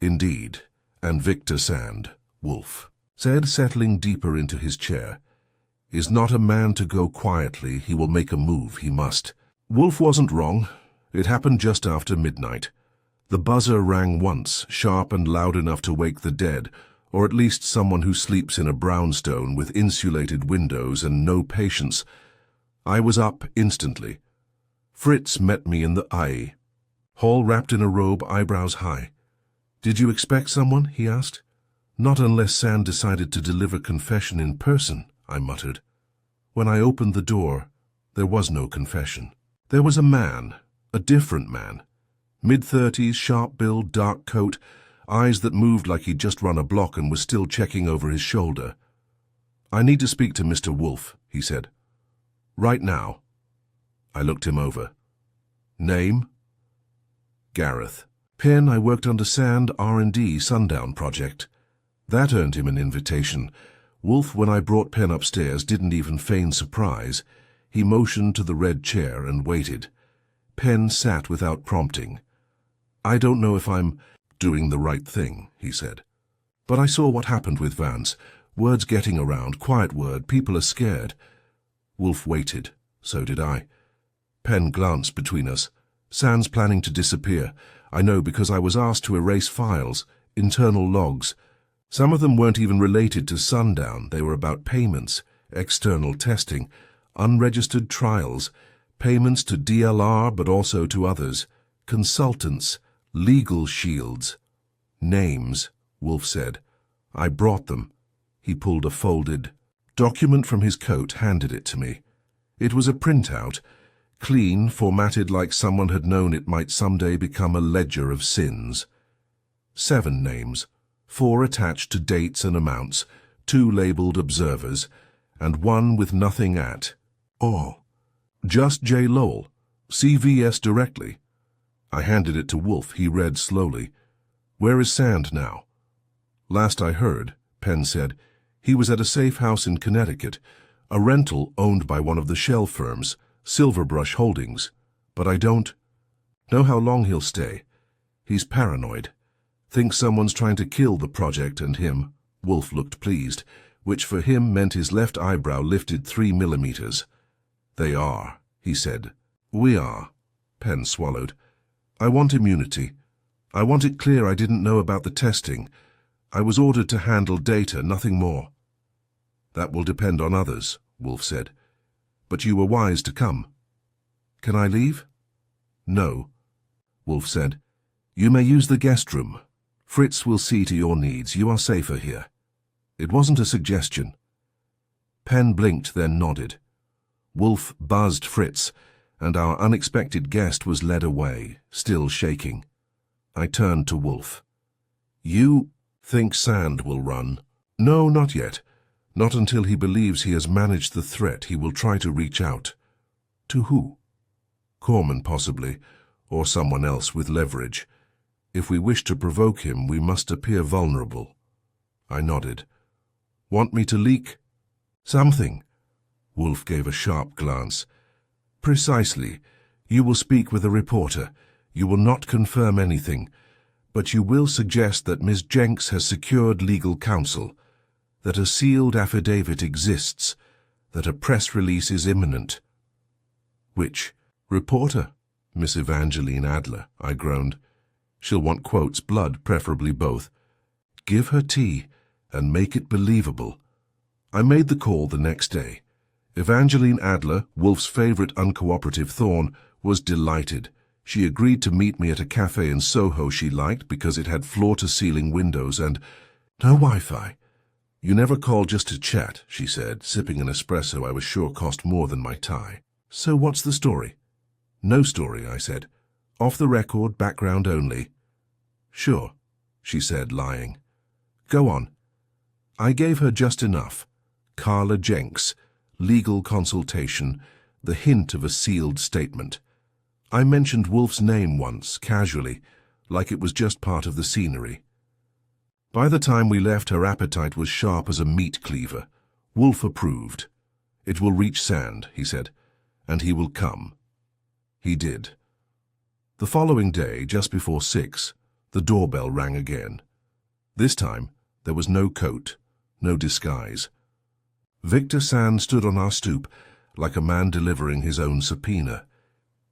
"Indeed, and Victor Sand," Wolfe said, settling deeper into his chair, "is not a man to go quietly. He will make a move. He must." Wolfe wasn't wrong. It happened just after midnight. The buzzer rang once, sharp and loud enough to wake the dead, or at least someone who sleeps in a brownstone with insulated windows and no patience. I was up instantly. Fritz met me in the aisle. Hall wrapped in a robe, eyebrows high. "Did you expect someone?" he asked. "Not unless Sand decided to deliver confession in person," I muttered. When I opened the door, there was no confession. There was a man, a different man. Mid-30s, sharp-build, dark coat, eyes that moved like he'd just run a block and was still checking over his shoulder. "I need to speak to Mr. Wolfe," he said. "Right now." I looked him over. "Name?" "Gareth. Pen, I worked under Sand, R&D, Sundown Project." That earned him an invitation. Wolfe, when I brought Pen upstairs, didn't even feign surprise. He motioned to the red chair and waited. Pen sat without prompting. "I don't know if I'm doing the right thing," he said. "But I saw what happened with Vance. Word's getting around, quiet word, people are scared." Wolfe waited. So did I. Pen glanced between us. "Sand's planning to disappear. I know because I was asked to erase files, internal logs. Some of them weren't even related to Sundown. They were about payments, external testing, unregistered trials, payments to DLR but also to others, consultants, legal shields." "Names," Wolfe said. "I brought them." He pulled a folded document from his coat, handed it to me. It was a printout, clean, formatted like someone had known it might someday become a ledger of sins. 7 names, 4 attached to dates and amounts, 2 labeled observers, and 1 with nothing at. "Oh, just J. Lowell, CVS directly." I handed it to Wolfe. He read slowly. "Where is Sand now?" "Last I heard," Penn said, "he was at a safe house in Connecticut, a rental owned by one of the shell firms, Silverbrush Holdings. But I don't know how long he'll stay. He's paranoid. Thinks someone's trying to kill the project and him." Wolfe looked pleased, which for him meant his left eyebrow lifted 3 millimeters. "They are," he said. "We are." Penn swallowed. "I want immunity. I want it clear I didn't know about the testing. I was ordered to handle data, nothing more." "That will depend on others," Wolfe said. "But you were wise to come." "Can I leave?" "No," Wolfe said. "You may use the guest room. Fritz will see to your needs. You are safer here." It wasn't a suggestion. Penn blinked, then nodded. Wolfe buzzed Fritz, and our unexpected guest was led away, still shaking. I turned to Wolfe. "You think Sand will run?" "No, not yet. Not until he believes he has managed the threat. He will try to reach out." "To who?" "Corman, possibly, or someone else with leverage. If we wish to provoke him, we must appear vulnerable." I nodded. "Want me to leak?" "Something." Wolfe gave a sharp glance. "Precisely. You will speak with a reporter. You will not confirm anything, but you will suggest that Ms. Jenks has secured legal counsel, that a sealed affidavit exists, that a press release is imminent." "Which reporter?" "Miss Evangeline Adler," I groaned. "She'll want quotes, blood, preferably both. Give her tea and make it believable." I made the call the next day. Evangeline Adler, Wolfe's favorite uncooperative thorn, was delighted. She agreed to meet me at a cafe in Soho she liked because it had floor-to-ceiling windows and no Wi-Fi. "You never call just to chat," she said, sipping an espresso I was sure cost more than my tie. "So what's the story?" "No story," I said. "Off the record, background only." "Sure," she said, lying. "Go on." I gave her just enough. Carla Jenks, legal consultation, the hint of a sealed statement. I mentioned Wolfe's name once, casually, like it was just part of the scenery. By the time we left, her appetite was sharp as a meat cleaver. Wolfe approved. "It will reach Sand," he said, "and he will come." He did. The following day, just before 6, the doorbell rang again. This time, there was no coat, no disguise. Victor Sand stood on our stoop, like a man delivering his own subpoena.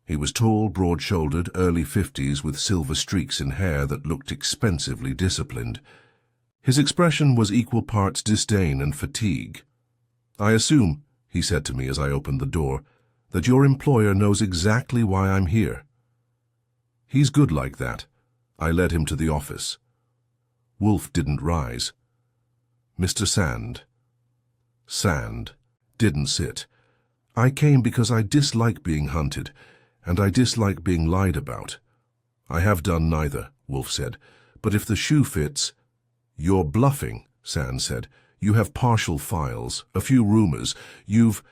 He was tall, broad-shouldered, early 50s, with silver streaks in hair that looked expensively disciplined. His expression was equal parts disdain and fatigue. "I assume," he said to me as I opened the door, "that your employer knows exactly why I'm here." "He's good like that." I led him to the office. Wolfe didn't rise. "Mr. Sand." Sand didn't sit. "I came because I dislike being hunted, and I dislike being lied about." "I have done neither," Wolfe said, "but if the shoe fits—" "You're bluffing," Sand said. "You have partial files, a few rumors. You've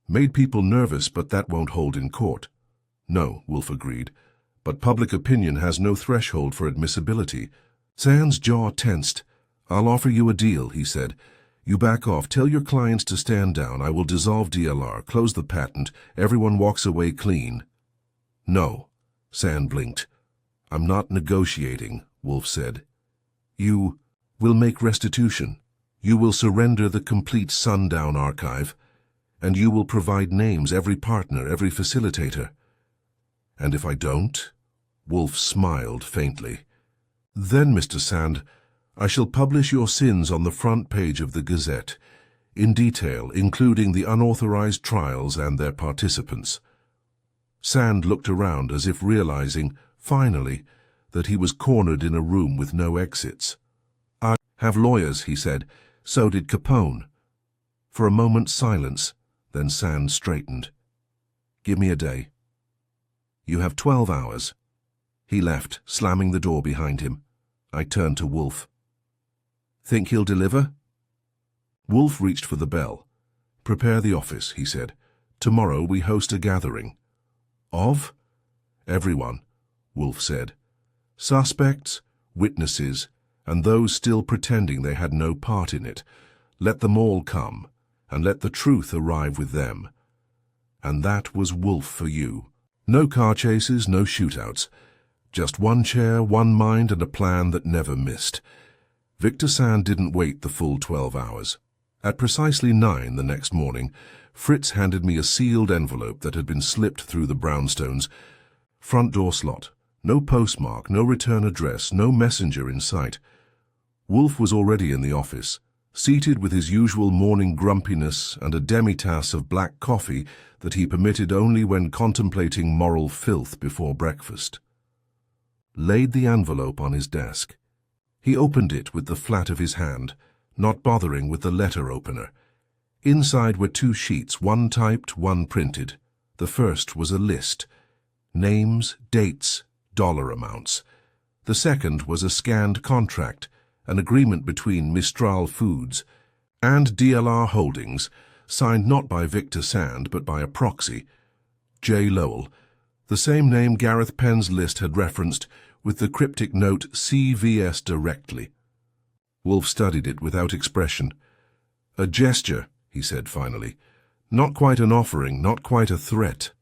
made people nervous, but that won't hold in court." "No," Wolfe agreed, "but public opinion has no threshold for admissibility." Sand's jaw tensed. "I'll offer you a deal," he said. "You back off, tell your clients to stand down. I will dissolve DLR, close the patent, everyone walks away clean." "No," Sand blinked. "I'm not negotiating," Wolfe said. "You will make restitution. You will surrender the complete Sundown archive, and you will provide names, every partner, every facilitator." "And if I don't?" Wolfe smiled faintly. "Then, Mr. Sand, I shall publish your sins on the front page of the Gazette, in detail, including the unauthorized trials and their participants." Sand looked around as if realizing, finally, that he was cornered in a room with no exits. "I have lawyers," he said. "So did Capone." For a moment's silence, then Sand straightened. "Give me a day." "You have 12 hours. He left, slamming the door behind him. I turned to Wolfe. "Think he'll deliver?" Wolfe reached for the bell. "Prepare the office," he said. "Tomorrow we host a gathering." "Of?" "Everyone," Wolfe said. "Suspects, witnesses, and those still pretending they had no part in it. Let them all come, and let the truth arrive with them." And that was Wolfe for you. No car chases, no shootouts. Just one chair, one mind, and a plan that never missed. Victor Sand didn't wait the full 12 hours. At precisely 9 the next morning, Fritz handed me a sealed envelope that had been slipped through the brownstones. Front door slot. No postmark, no return address, no messenger in sight. Wolfe was already in the office, seated with his usual morning grumpiness and a demi-tasse of black coffee that he permitted only when contemplating moral filth before breakfast. Laid the envelope on his desk. He opened it with the flat of his hand, not bothering with the letter opener. Inside were 2 sheets, one typed, one printed. The first was a list. Names, dates, dollar amounts. The second was a scanned contract, an agreement between Mistral Foods and DLR Holdings, signed not by Victor Sand but by a proxy, J. Lowell, the same name Gareth Penn's list had referenced, with the cryptic note CVS directly. Wolfe studied it without expression. "A gesture," he said finally. "Not quite an offering, not quite a threat."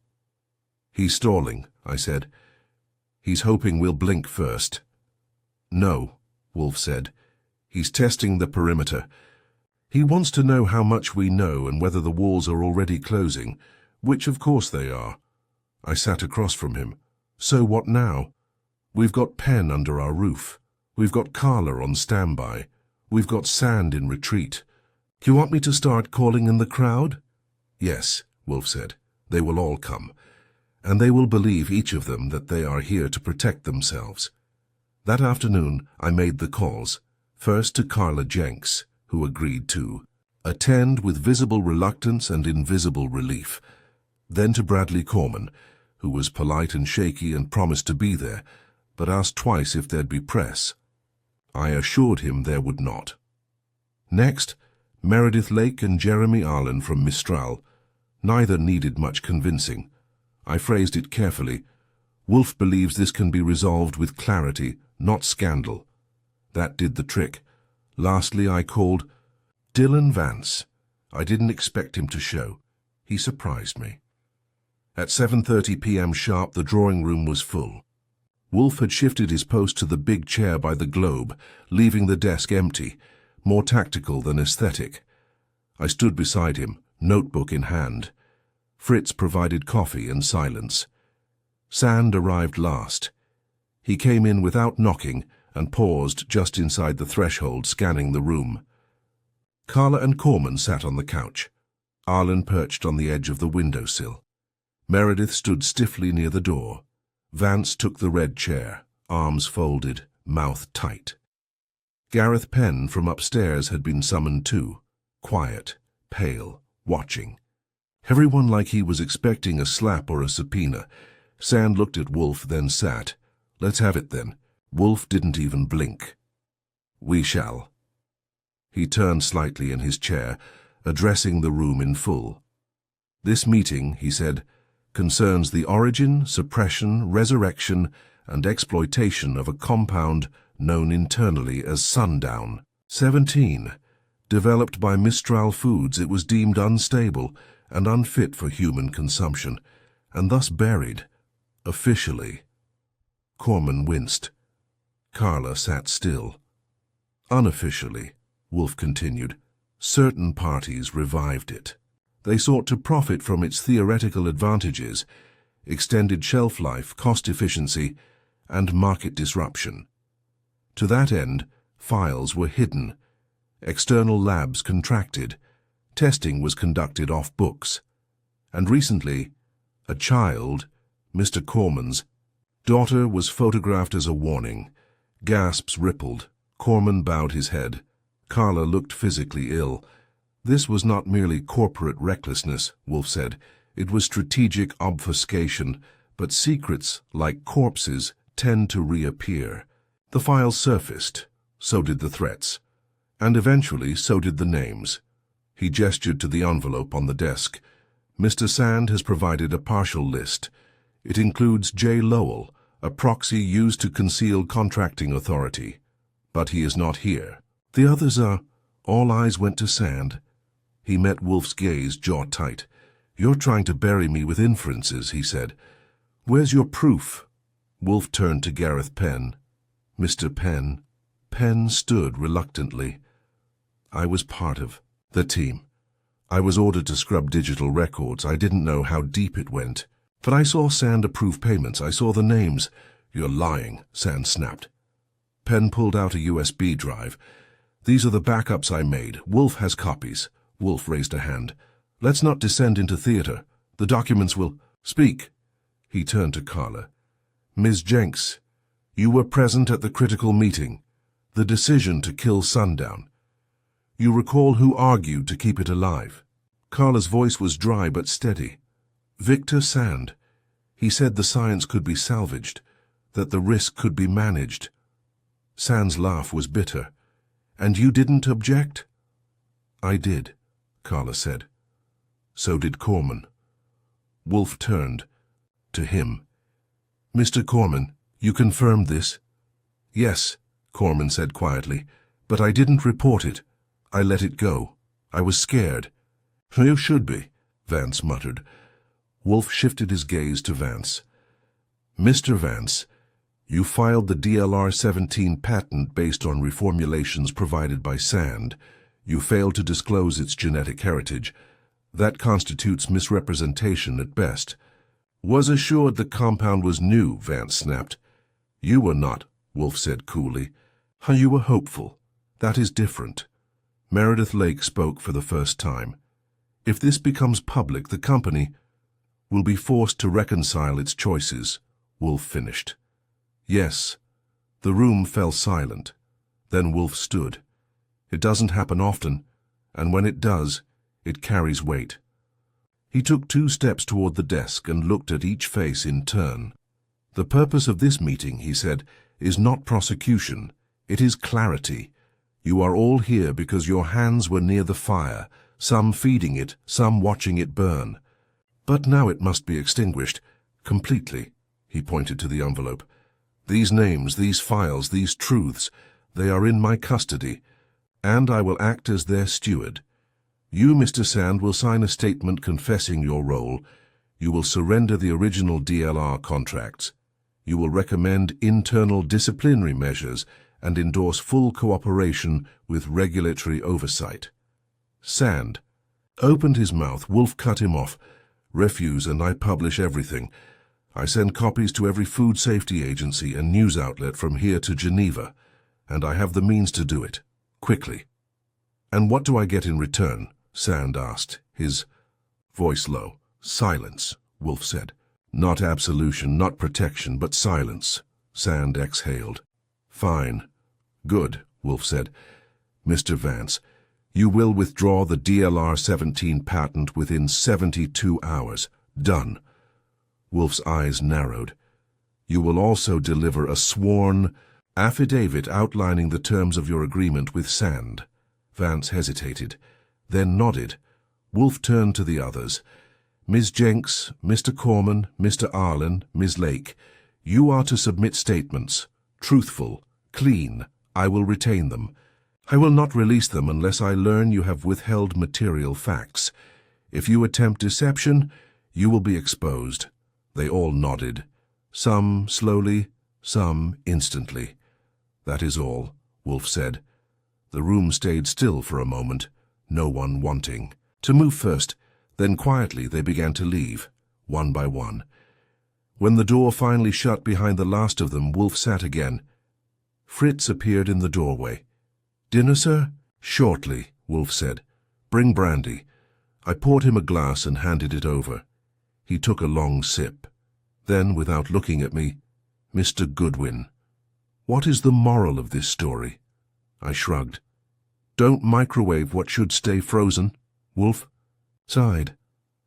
"He's stalling," I said. "He's hoping we'll blink first." "No," Wolfe said. "He's testing the perimeter. He wants to know how much we know and whether the walls are already closing, which of course they are." I sat across from him. "So what now? We've got Penn under our roof. We've got Carla on standby. We've got Sand in retreat. Do you want me to start calling in the crowd?" "Yes," Wolfe said. "They will all come. And they will believe, each of them, that they are here to protect themselves." That afternoon, I made the calls. First to Carla Jenks, who agreed to attend with visible reluctance and invisible relief. Then to Bradley Corman, who was polite and shaky and promised to be there, but asked twice if there'd be press. I assured him there would not. Next, Meredith Lake and Jeremy Arlen from Mistral. Neither needed much convincing. I phrased it carefully. Wolfe believes this can be resolved with clarity, not scandal. That did the trick. Lastly, I called Dylan Vance. I didn't expect him to show. He surprised me. At 7:30 p.m. sharp, the drawing room was full. Wolfe had shifted his post to the big chair by the globe, leaving the desk empty, more tactical than aesthetic. I stood beside him, notebook in hand. Fritz provided coffee and silence. Sand arrived last. He came in without knocking and paused just inside the threshold, scanning the room. Carla and Corman sat on the couch. Arlen perched on the edge of the windowsill. Meredith stood stiffly near the door. Vance took the red chair, arms folded, mouth tight. Gareth Penn from upstairs had been summoned too, quiet, pale, watching. Everyone like he was expecting a slap or a subpoena. Sand looked at Wolfe, then sat. Let's have it then. Wolfe didn't even blink. We shall. He turned slightly in his chair, addressing the room in full. This meeting, he said, concerns the origin, suppression, resurrection, and exploitation of a compound known internally as Sundown. 17. Developed by Mistral Foods, it was deemed unstable and unfit for human consumption, and thus buried, officially. Corman winced. Carla sat still. Unofficially, Wolfe continued, certain parties revived it. They sought to profit from its theoretical advantages, extended shelf life, cost efficiency, and market disruption. To that end, files were hidden, external labs contracted, testing was conducted off books, and recently, a child, Mr. Corman's, daughter was photographed as a warning. Gasps rippled. Corman bowed his head. Carla looked physically ill. This was not merely corporate recklessness, Wolfe said. It was strategic obfuscation, but secrets, like corpses, tend to reappear. The files surfaced. So did the threats. And eventually, so did the names. He gestured to the envelope on the desk. Mr. Sand has provided a partial list. It includes J. Lowell, a proxy used to conceal contracting authority. But he is not here. The others are... All eyes went to Sand. He met Wolfe's gaze, jaw tight. You're trying to bury me with inferences, he said. Where's your proof? Wolfe turned to Gareth Penn. Mr. Penn. Penn stood reluctantly. I was part of the team. I was ordered to scrub digital records. I didn't know how deep it went. But I saw Sand approve payments. I saw the names. You're lying, Sand snapped. Penn pulled out a USB drive. These are the backups I made. Wolfe has copies. Wolfe raised a hand. Let's not descend into theater. The documents will... Speak. He turned to Carla. Ms. Jenks, you were present at the critical meeting, the decision to kill Sundown. You recall who argued to keep it alive? Carla's voice was dry but steady. Victor Sand. He said the science could be salvaged, that the risk could be managed. Sand's laugh was bitter. And you didn't object? I did, Carla said. So did Corman. Wolfe turned to him. Mr. Corman, you confirmed this? Yes, Corman said quietly, but I didn't report it. I let it go. I was scared. You should be, Vance muttered. Wolfe shifted his gaze to Vance. Mr. Vance, you filed the DLR-17 patent based on reformulations provided by Sand. You failed to disclose its genetic heritage. That constitutes misrepresentation at best. Was assured the compound was new, Vance snapped. You were not, Wolfe said coolly. You were hopeful. That is different. Meredith Lake spoke for the first time. If this becomes public, the company will be forced to reconcile its choices, Wolfe finished. Yes. The room fell silent. Then Wolfe stood. It doesn't happen often, and when it does, it carries weight. He took 2 steps toward the desk and looked at each face in turn. The purpose of this meeting, he said, is not prosecution. It is clarity. You are all here because your hands were near the fire, some feeding it, some watching it burn. But now it must be extinguished, completely. He pointed to the envelope. These names, these files, these truths, they are in my custody, and I will act as their steward. You, Mr. Sand, will sign a statement confessing your role. You will surrender the original DLR contracts. You will recommend internal disciplinary measures and endorse full cooperation with regulatory oversight. Sand opened his mouth. Wolfe cut him off. Refuse, and I publish everything. I send copies to every food safety agency and news outlet from here to Geneva, and I have the means to do it, quickly. And what do I get in return? Sand asked, his voice low. Silence, Wolfe said. Not absolution, not protection, but silence, Sand exhaled. Fine. Good, Wolfe said. Mr. Vance, you will withdraw the DLR-17 patent within 72 hours. Done. Wolfe's eyes narrowed. You will also deliver a sworn affidavit outlining the terms of your agreement with Sand. Vance hesitated, then nodded. Wolfe turned to the others. Ms. Jenks, Mr. Corman, Mr. Arlen, Ms. Lake, you are to submit statements. Truthful, clean. I will retain them. I will not release them unless I learn you have withheld material facts. If you attempt deception, you will be exposed. They all nodded. Some slowly, some instantly. That is all, Wolfe said. The room stayed still for a moment, no one wanting to move first. Then quietly they began to leave, one by one. When the door finally shut behind the last of them, Wolfe sat again. Fritz appeared in the doorway. Dinner, sir? Shortly, Wolfe said. Bring brandy. I poured him a glass and handed it over. He took a long sip. Then, without looking at me, Mr. Goodwin. What is the moral of this story? I shrugged. Don't microwave what should stay frozen, Wolfe sighed.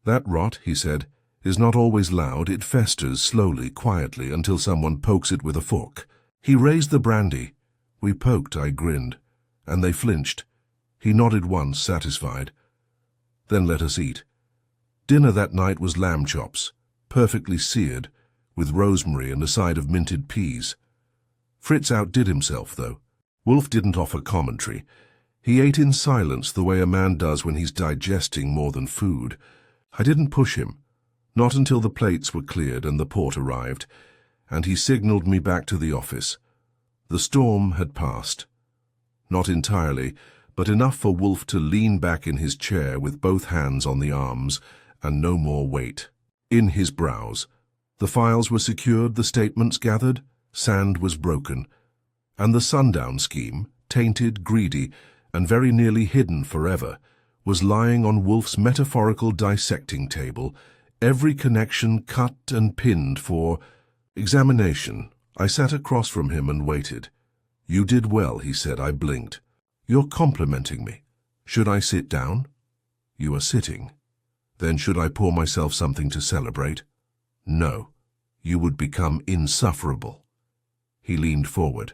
That rot, he said, is not always loud. It festers slowly, quietly, until someone pokes it with a fork. He raised the brandy. We poked, I grinned, and they flinched. He nodded once, satisfied. Then let us eat. Dinner that night was lamb chops, perfectly seared, with rosemary and a side of minted peas. Fritz outdid himself, though. Wolfe didn't offer commentary. He ate in silence the way a man does when he's digesting more than food. I didn't push him, not until the plates were cleared and the port arrived, and he signaled me back to the office. The storm had passed. Not entirely, but enough for Wolfe to lean back in his chair with both hands on the arms and no more weight. In his brows. The files were secured, the statements gathered, Sand was broken, and the sundown scheme, tainted, greedy, and very nearly hidden forever, was lying on Wolfe's metaphorical dissecting table, every connection cut and pinned for examination. I sat across from him and waited. You did well, he said. I blinked. You're complimenting me. Should I sit down? You are sitting. Then should I pour myself something to celebrate? No. You would become insufferable. He leaned forward.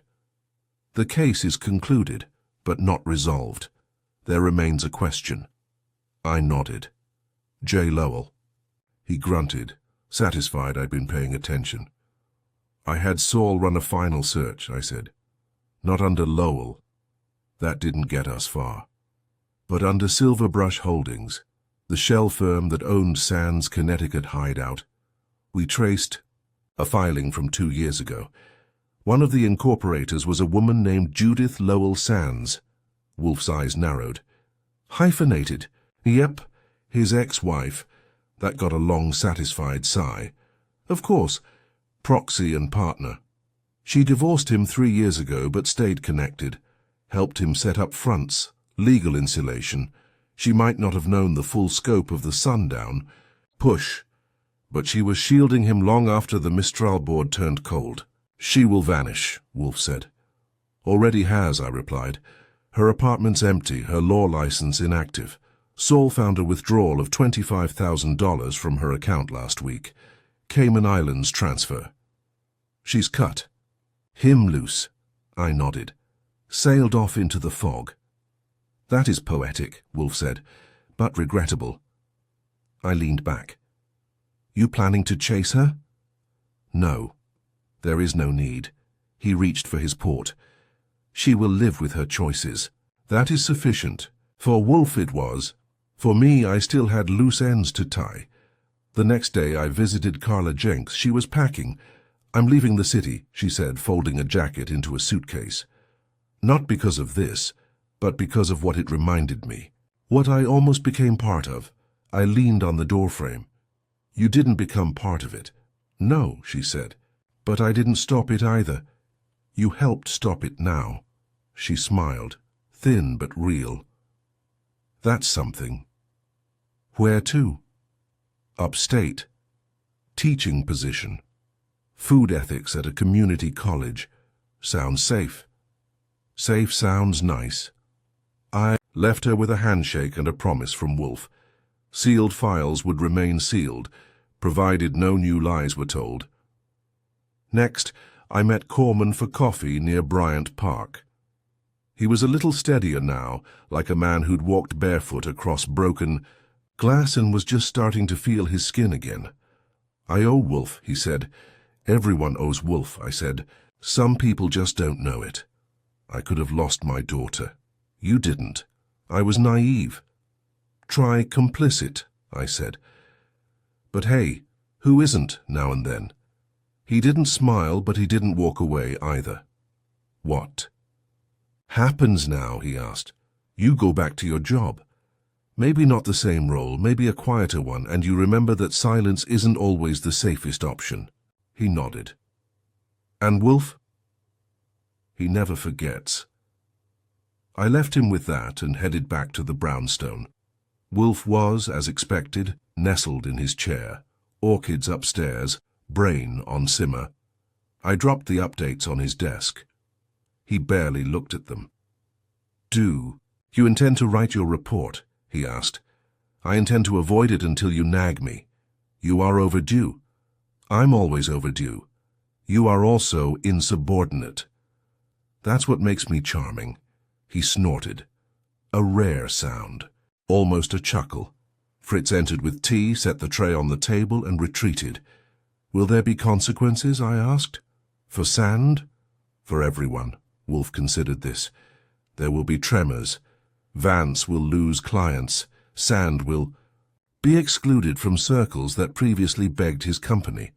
The case is concluded, but not resolved. There remains a question. I nodded. J. Lowell. He grunted, satisfied I'd been paying attention. I had Saul run a final search, I said. Not under Lowell. That didn't get us far. But under Silverbrush Holdings, the shell firm that owned Sand's Connecticut hideout. We traced a filing from 2 years ago. One of the incorporators was a woman named Judith Lowell Sands. Wolfe's eyes narrowed. Hyphenated. Yep, his ex-wife. That got a long, satisfied sigh. Of course, proxy and partner. She divorced him 3 years ago, but stayed connected. Helped him set up fronts, legal insulation. She might not have known the full scope of the sundown push, but she was shielding him long after the Mistral board turned cold. She will vanish, Wolfe said. Already has, I replied. Her apartment's empty, her law license inactive. Saul found a withdrawal of $25,000 from her account last week. Cayman Islands transfer. She's cut. Him loose. I nodded. Sailed off into the fog. That is poetic, Wolfe said, but regrettable. I leaned back. You planning to chase her? No. There is no need. He reached for his port. She will live with her choices. That is sufficient. For Wolfe it was. For me, I still had loose ends to tie. The next day I visited Carla Jenks. She was packing. I'm leaving the city, she said, folding a jacket into a suitcase. Not because of this, but because of what it reminded me. What I almost became part of. I leaned on the doorframe. You didn't become part of it. No, she said. But I didn't stop it either. You helped stop it now. She smiled, thin but real. That's something. Where to? Upstate. Teaching position. Food ethics at a community college. Sounds safe. Safe sounds nice. I left her with a handshake and a promise from Wolfe. Sealed files would remain sealed, provided no new lies were told. Next, I met Corman for coffee near Bryant Park. He was a little steadier now, like a man who'd walked barefoot across broken glass and was just starting to feel his skin again. I owe Wolfe, he said. Everyone owes Wolfe, I said. Some people just don't know it. I could have lost my daughter. You didn't. I was naive. Try complicit, I said. But hey, who isn't now and then? He didn't smile, but he didn't walk away either. What happens now, he asked. You go back to your job. Maybe not the same role, maybe a quieter one, and you remember that silence isn't always the safest option. He nodded. And Wolfe? He never forgets. I left him with that and headed back to the brownstone. Wolfe was, as expected, nestled in his chair, orchids upstairs, brain on simmer. I dropped the updates on his desk. He barely looked at them. Do you intend to write your report? He asked. I intend to avoid it until you nag me. You are overdue. I'm always overdue. You are also insubordinate. That's what makes me charming. He snorted. A rare sound, almost a chuckle. Fritz entered with tea, set the tray on the table, and retreated. Will there be consequences? I asked. For Sand? For everyone. Wolfe considered this. There will be tremors. Vance will lose clients. Sand will be excluded from circles that previously begged his company.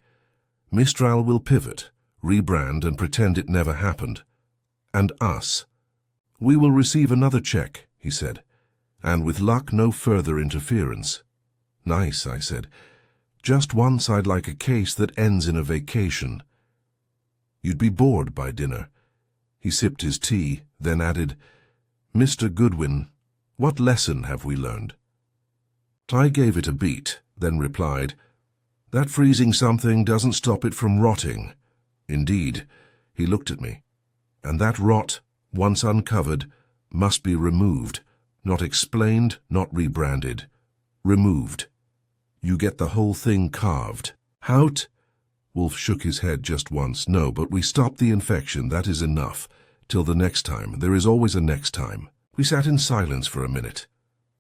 Mistral will pivot, rebrand, and pretend it never happened. And us. We will receive another check, he said, and with luck no further interference. Nice, I said. Just once I'd like a case that ends in a vacation. You'd be bored by dinner. He sipped his tea, then added, Mr. Goodwin, what lesson have we learned? I gave it a beat, then replied, that freezing something doesn't stop it from rotting. Indeed, he looked at me. And that rot, once uncovered, must be removed, not explained, not rebranded. Removed. You get the whole thing carved. Hout? Wolfe shook his head just once. No, but we stopped the infection, that is enough. Till the next time. There is always a next time. We sat in silence for a minute.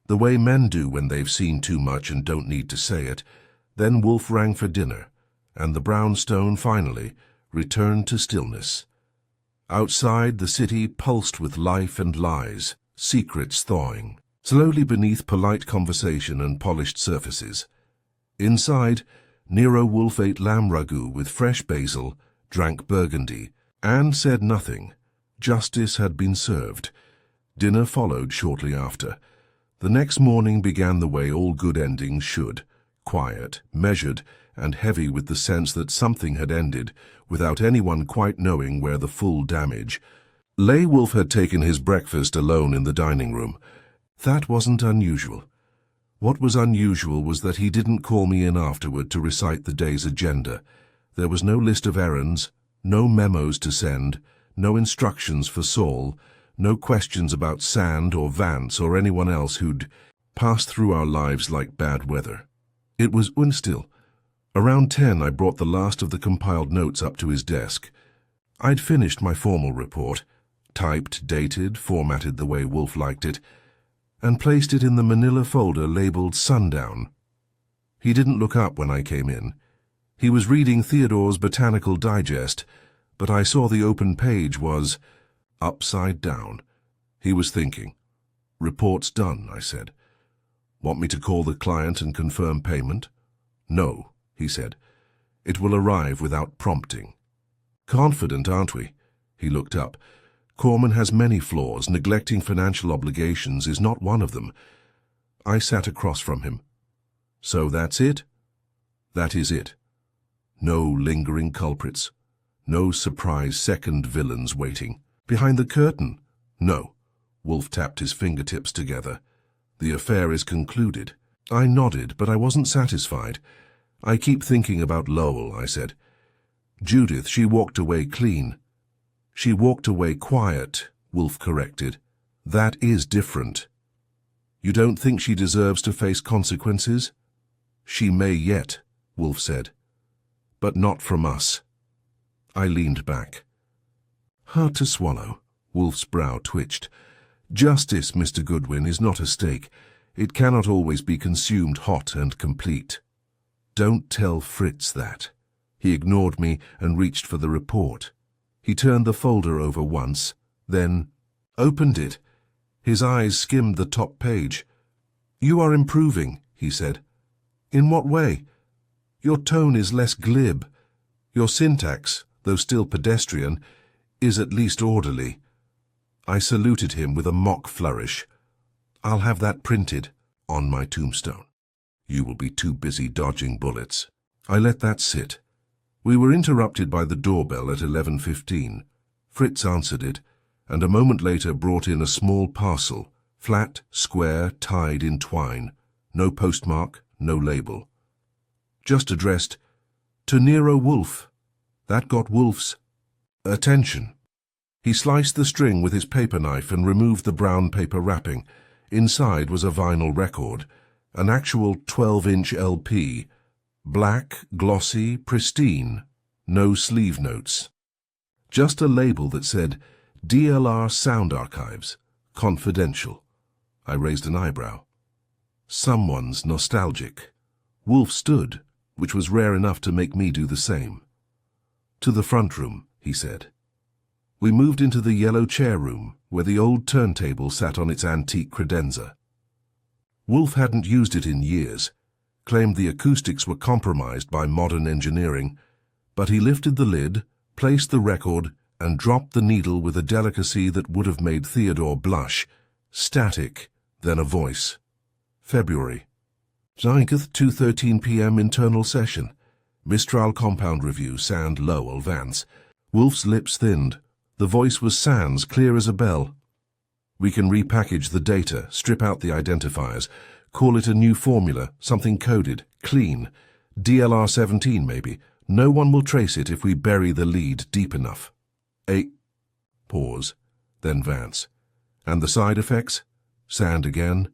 The way men do when they've seen too much and don't need to say it. Then Wolfe rang for dinner, and the brownstone finally returned to stillness. Outside, the city pulsed with life and lies, secrets thawing, slowly beneath polite conversation and polished surfaces. Inside, Nero Wolfe ate lamb ragout with fresh basil, drank burgundy, and said nothing. Justice had been served. Dinner followed shortly after. The next morning began the way all good endings should, quiet, measured, and heavy with the sense that something had ended, without anyone quite knowing where the full damage. Wolfe had taken his breakfast alone in the dining room. That wasn't unusual. What was unusual was that he didn't call me in afterward to recite the day's agenda. There was no list of errands, no memos to send, no instructions for Saul, no questions about Sand or Vance or anyone else who'd passed through our lives like bad weather. It was unstill. Around 10, I brought the last of the compiled notes up to his desk. I'd finished my formal report, typed, dated, formatted the way Wolfe liked it, and placed it in the manila folder labeled Sundown. He didn't look up when I came in. He was reading Theodore's Botanical Digest, but I saw the open page was upside down. He was thinking. Report's done, I said. Want me to call the client and confirm payment? No, he said. It will arrive without prompting. Confident, aren't we? He looked up. Corman has many flaws. Neglecting financial obligations is not one of them. I sat across from him. So that's it? That is it. No lingering culprits. No surprise second villains waiting. Behind the curtain? No. Wolfe tapped his fingertips together. The affair is concluded. I nodded, but I wasn't satisfied. I keep thinking about Lowell, I said. Judith, she walked away clean. She walked away quiet, Wolfe corrected. That is different. You don't think she deserves to face consequences? She may yet, Wolfe said. But not from us. I leaned back. Hard to swallow. Wolfe's brow twitched. Justice, Mr. Goodwin, is not a steak. It cannot always be consumed hot and complete. Don't tell Fritz that. He ignored me and reached for the report. He turned the folder over once, then opened it. His eyes skimmed the top page. You are improving, he said. In what way? Your tone is less glib. Your syntax, though still pedestrian, is at least orderly. I saluted him with a mock flourish. I'll have that printed on my tombstone. You will be too busy dodging bullets. I let that sit. We were interrupted by the doorbell at 11:15. Fritz answered it, and a moment later brought in a small parcel, flat, square, tied in twine. No postmark, no label. Just addressed, to Nero Wolfe. That got Wolfe's attention. He sliced the string with his paper knife and removed the brown paper wrapping. Inside was a vinyl record, an actual 12-inch LP. Black, glossy, pristine. No sleeve notes. Just a label that said, DLR Sound Archives, confidential. I raised an eyebrow. Someone's nostalgic. Wolfe stood, which was rare enough to make me do the same. To the front room, he said. We moved into the yellow chair room, where the old turntable sat on its antique credenza. Wolfe hadn't used it in years, claimed the acoustics were compromised by modern engineering, but he lifted the lid, placed the record, and dropped the needle with a delicacy that would have made Theodore blush. Static, then a voice. February. 9th, 2:13 p.m. internal session. Mistral compound review, Sand, Lowell, Vance. Wolfe's lips thinned. The voice was Sand's, clear as a bell. We can repackage the data, strip out the identifiers, call it a new formula, something coded, clean. DLR 17 maybe. No one will trace it if we bury the lead deep enough. Pause. Then Vance. And the side effects? Sand again.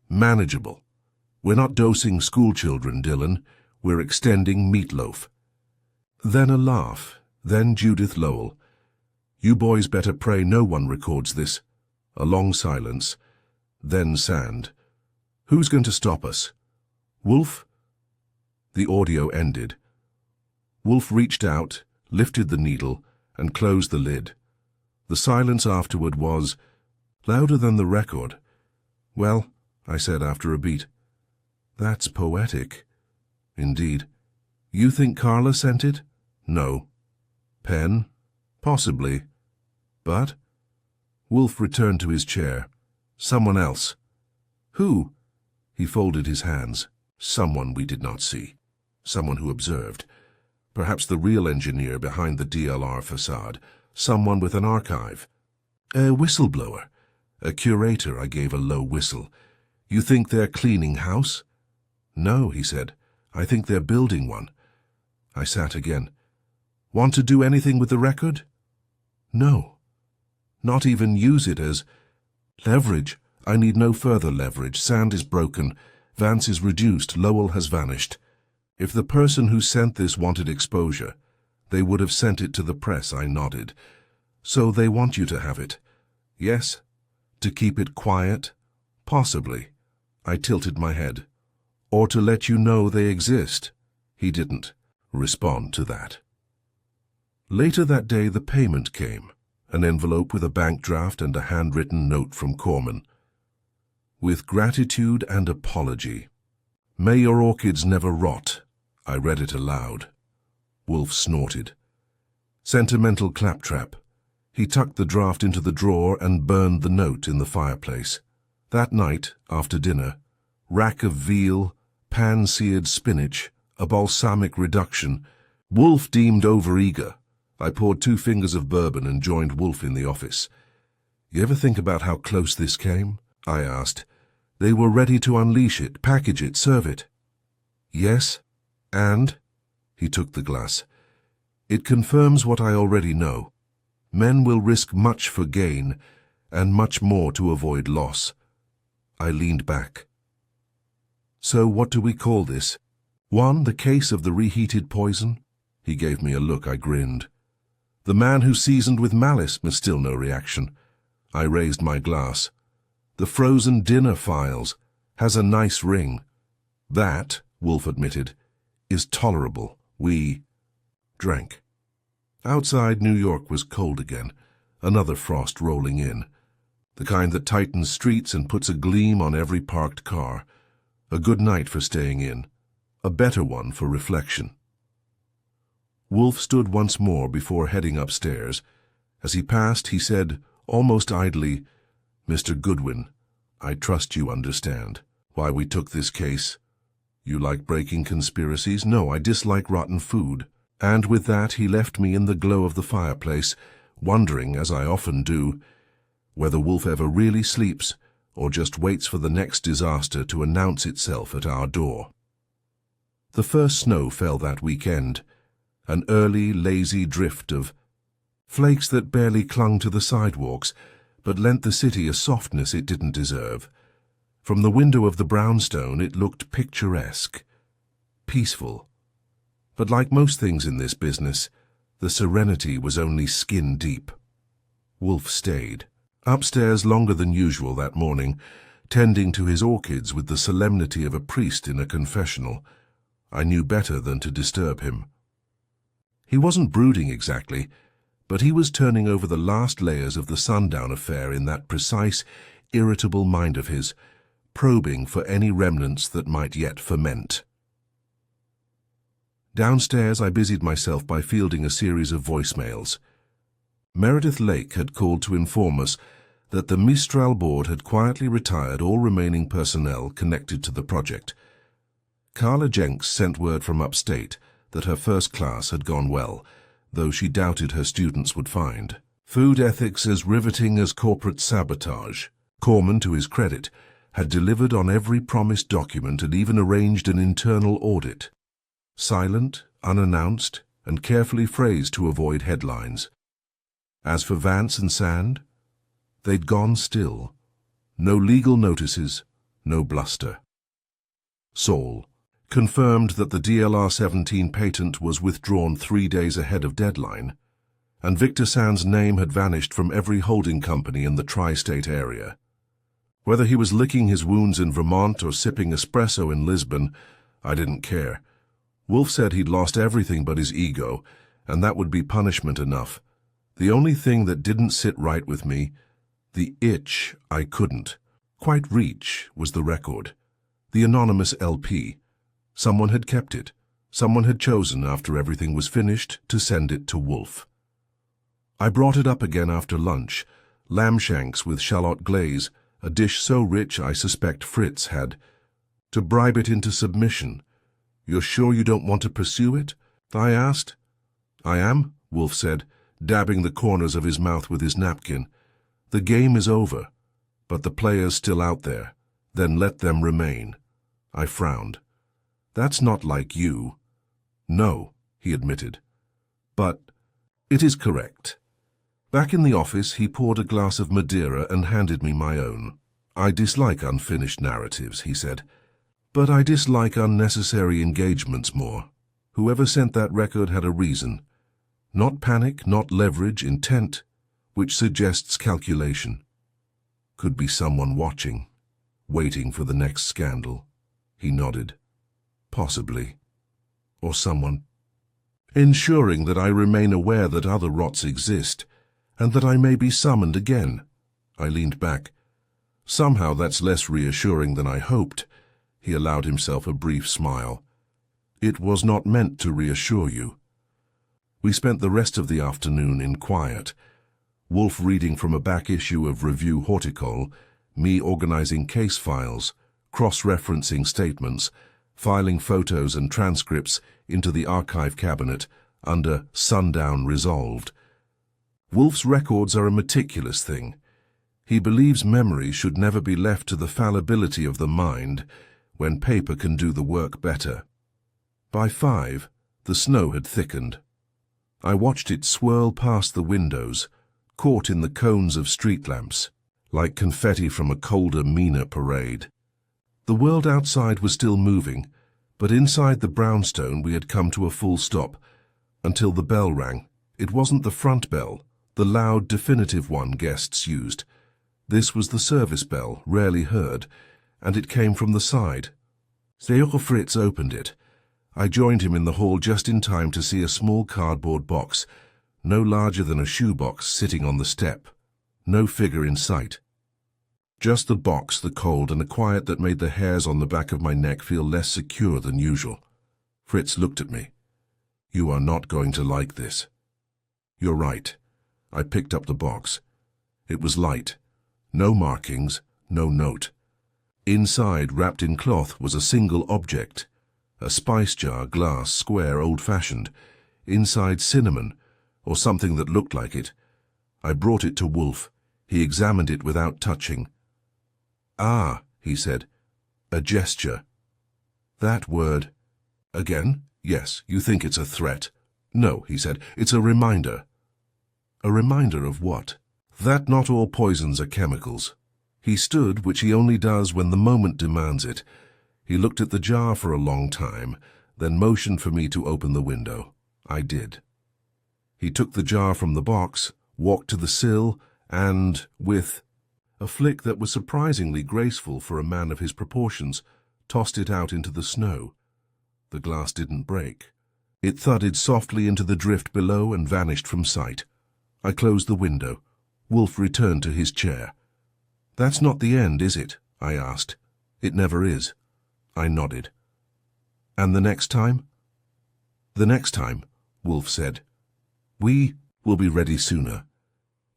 Manageable. We're not dosing schoolchildren, Dylan. We're extending meatloaf. Then a laugh. Then Judith Lowell. You boys better pray no one records this. A long silence. Then Sand. Who's going to stop us? Wolfe? The audio ended. Wolfe reached out, lifted the needle, and closed the lid. The silence afterward was louder than the record. Well, I said after a beat, that's poetic. Indeed. You think Carla sent it? No. Pen? Possibly. But? Wolfe returned to his chair. Someone else. Who? He folded his hands. Someone we did not see. Someone who observed. Perhaps the real engineer behind the DLR facade. Someone with an archive. A whistleblower. A curator. I gave a low whistle. You think they're cleaning house? No, he said. I think they're building one. I sat again. Want to do anything with the record? No. Not even use it as leverage. I need no further leverage. Sand is broken. Vance is reduced. Lowell has vanished. If the person who sent this wanted exposure, they would have sent it to the press. I nodded. So they want you to have it? Yes. To keep it quiet? Possibly. I tilted my head. Or to let you know they exist. He didn't respond to that. Later that day the payment came, an envelope with a bank draft and a handwritten note from Corman. With gratitude and apology. May your orchids never rot. I read it aloud. Wolfe snorted. Sentimental claptrap. He tucked the draft into the drawer and burned the note in the fireplace. That night, after dinner, rack of veal, pan-seared spinach, a balsamic reduction, Wolfe deemed overeager. I poured 2 fingers of bourbon and joined Wolfe in the office. You ever think about how close this came? I asked. They were ready to unleash it, package it, serve it. Yes, and? He took the glass. It confirms what I already know. Men will risk much for gain, and much more to avoid loss. I leaned back. So what do we call this? 1, the case of the reheated poison? He gave me a look. I grinned. The man who seasoned with malice, but still no reaction. I raised my glass. The frozen dinner files has a nice ring. That, Wolfe admitted, is tolerable. We drank. Outside, New York was cold again, another frost rolling in. The kind that tightens streets and puts a gleam on every parked car. A good night for staying in, a better one for reflection. Wolfe stood once more before heading upstairs. As he passed, he said, almost idly, Mr. Goodwin, I trust you understand why we took this case. You like breaking conspiracies? No, I dislike rotten food. And with that he left me in the glow of the fireplace, wondering, as I often do, whether Wolfe ever really sleeps or just waits for the next disaster to announce itself at our door. The first snow fell that weekend, an early, lazy drift of flakes that barely clung to the sidewalks, but lent the city a softness it didn't deserve. From the window of the brownstone it looked picturesque, peaceful. But like most things in this business, the serenity was only skin deep. Wolfe stayed upstairs longer than usual that morning, tending to his orchids with the solemnity of a priest in a confessional. I knew better than to disturb him. He wasn't brooding exactly, but he was turning over the last layers of the Sundown affair in that precise, irritable mind of his, probing for any remnants that might yet ferment. Downstairs, I busied myself by fielding a series of voicemails. Meredith Lake had called to inform us that the Mistral board had quietly retired all remaining personnel connected to the project. Carla Jenks sent word from upstate that her first class had gone well, though she doubted her students would find food ethics as riveting as corporate sabotage. Corman, to his credit, had delivered on every promised document and even arranged an internal audit. Silent, unannounced, and carefully phrased to avoid headlines. As for Vance and Sand, they'd gone still. No legal notices, no bluster. Saul confirmed that the DLR-17 patent was withdrawn 3 days ahead of deadline, and Victor Sand's name had vanished from every holding company in the tri-state area. Whether he was licking his wounds in Vermont or sipping espresso in Lisbon, I didn't care. Wolfe said he'd lost everything but his ego, and that would be punishment enough. The only thing that didn't sit right with me, the itch I couldn't quite reach, was the record. The anonymous LP. Someone had kept it. Someone had chosen, after everything was finished, to send it to Wolfe. I brought it up again after lunch. Lamb shanks with shallot glaze, a dish so rich I suspect Fritz had to bribe it into submission. You're sure you don't want to pursue it? I asked. I am, Wolfe said, dabbing the corners of his mouth with his napkin. The game is over, but the player's still out there. Then let them remain. I frowned. That's not like you. No, he admitted. But it is correct. Back in the office, he poured a glass of Madeira and handed me my own. I dislike unfinished narratives, he said. But I dislike unnecessary engagements more. Whoever sent that record had a reason. Not panic, not leverage, intent, which suggests calculation. Could be someone watching, waiting for the next scandal. He nodded. Possibly. Or someone ensuring that I remain aware that other rots exist, and that I may be summoned again. I leaned back. Somehow that's less reassuring than I hoped. He allowed himself a brief smile. It was not meant to reassure you. We spent the rest of the afternoon in quiet. Wolfe reading from a back issue of Review Horticole, me organizing case files, cross-referencing statements, filing photos and transcripts into the archive cabinet under Sundown Resolved. Wolfe's records are a meticulous thing. He believes memory should never be left to the fallibility of the mind when paper can do the work better. By 5, the snow had thickened. I watched it swirl past the windows, caught in the cones of street lamps, like confetti from a colder, meaner parade. The world outside was still moving, but inside the brownstone we had come to a full stop, until the bell rang. It wasn't the front bell, the loud, definitive one guests used. This was the service bell, rarely heard, and it came from the side. Theodor Fritz opened it. I joined him in the hall just in time to see a small cardboard box, no larger than a shoebox, sitting on the step. No figure in sight. Just the box, the cold, and a quiet that made the hairs on the back of my neck feel less secure than usual. Fritz looked at me. "You are not going to like this." "You're right." I picked up the box. It was light. No markings, no note. Inside, wrapped in cloth, was a single object. A spice jar, glass, square, old-fashioned. Inside cinnamon, or something that looked like it. I brought it to Wolfe. He examined it without touching. "Ah," he said, "a gesture." "That word." "Again? Yes, you think it's a threat." "No," he said, "it's a reminder." "A reminder of what?" "That not all poisons are chemicals." He stood, which he only does when the moment demands it. He looked at the jar for a long time, then motioned for me to open the window. I did. He took the jar from the box, walked to the sill, and, with a flick that was surprisingly graceful for a man of his proportions, tossed it out into the snow. The glass didn't break. It thudded softly into the drift below and vanished from sight. I closed the window. Wolfe returned to his chair. "That's not the end, is it?" I asked. "It never is." I nodded. "And the next time?" "The next time," Wolfe said, "we will be ready sooner."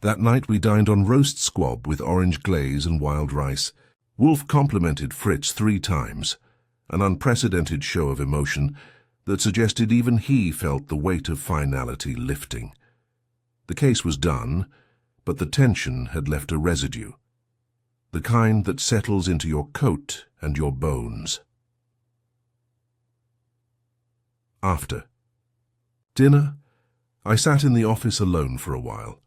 That night we dined on roast squab with orange glaze and wild rice. Wolfe complimented Fritz 3 times, an unprecedented show of emotion that suggested even he felt the weight of finality lifting. The case was done, but the tension had left a residue, the kind that settles into your coat and your bones. After dinner, I sat in the office alone for a while.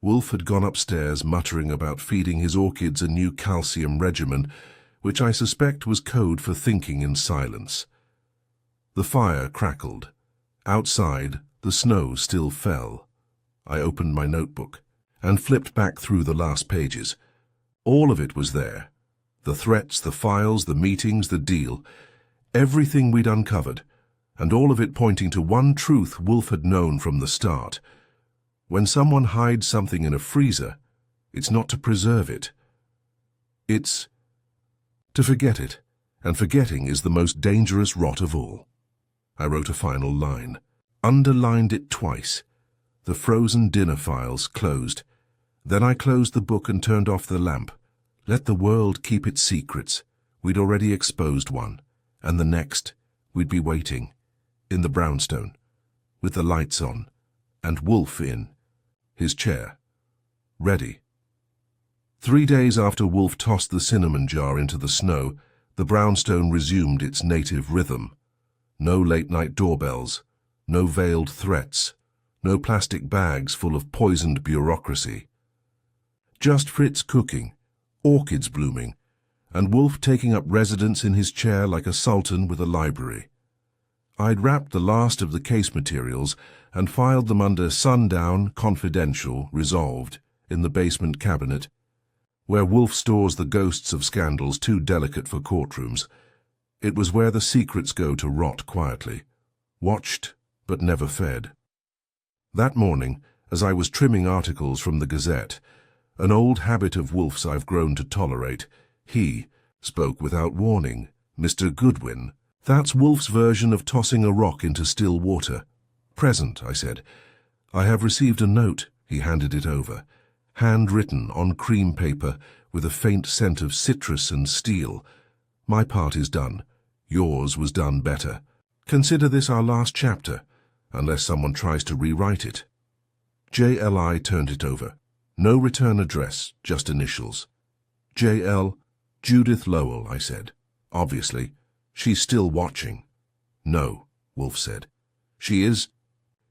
Wolfe had gone upstairs muttering about feeding his orchids a new calcium regimen, which I suspect was code for thinking in silence. The fire crackled. Outside, the snow still fell. I opened my notebook and flipped back through the last pages. All of it was there. The threats, the files, the meetings, the deal. Everything we'd uncovered, and all of it pointing to one truth Wolfe had known from the start. When someone hides something in a freezer, it's not to preserve it. It's to forget it, and forgetting is the most dangerous rot of all. I wrote a final line, underlined it twice. The frozen dinner files closed. Then I closed the book and turned off the lamp. Let the world keep its secrets. We'd already exposed one, and the next, we'd be waiting, in the brownstone, with the lights on, and Wolfe in his chair, ready. 3 days after Wolfe tossed the cinnamon jar into the snow, the brownstone resumed its native rhythm. No late-night doorbells, no veiled threats, no plastic bags full of poisoned bureaucracy. Just Fritz cooking, orchids blooming, and Wolfe taking up residence in his chair like a sultan with a library. I'd wrapped the last of the case materials and filed them under Sundown, Confidential, Resolved, in the basement cabinet, where Wolfe stores the ghosts of scandals too delicate for courtrooms. It was where the secrets go to rot quietly, watched but never fed. That morning, as I was trimming articles from the Gazette, an old habit of Wolfe's I've grown to tolerate, he spoke without warning. "Mr. Goodwin, that's Wolfe's version of tossing a rock into still water." "Present," I said. "I have received a note." He handed it over, handwritten on cream paper with a faint scent of citrus and steel. "My part is done. Yours was done better. Consider this our last chapter, unless someone tries to rewrite it. JLI turned it over. No return address, just initials. JL, Judith Lowell, I said. Obviously. She's still watching. No, Wolfe said. She is?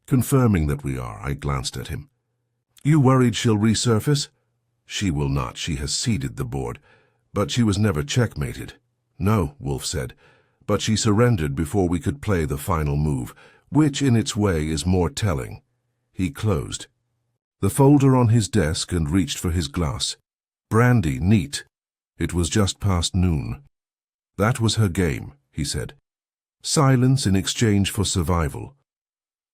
Confirming that we are, I glanced at him. You worried she'll resurface? She will not. She has ceded the board. But she was never checkmated. No, Wolfe said. But she surrendered before we could play the final move, which in its way is more telling. He closed the folder on his desk and reached for his glass. Brandy, neat. It was just past noon. That was her game, he said. Silence in exchange for survival.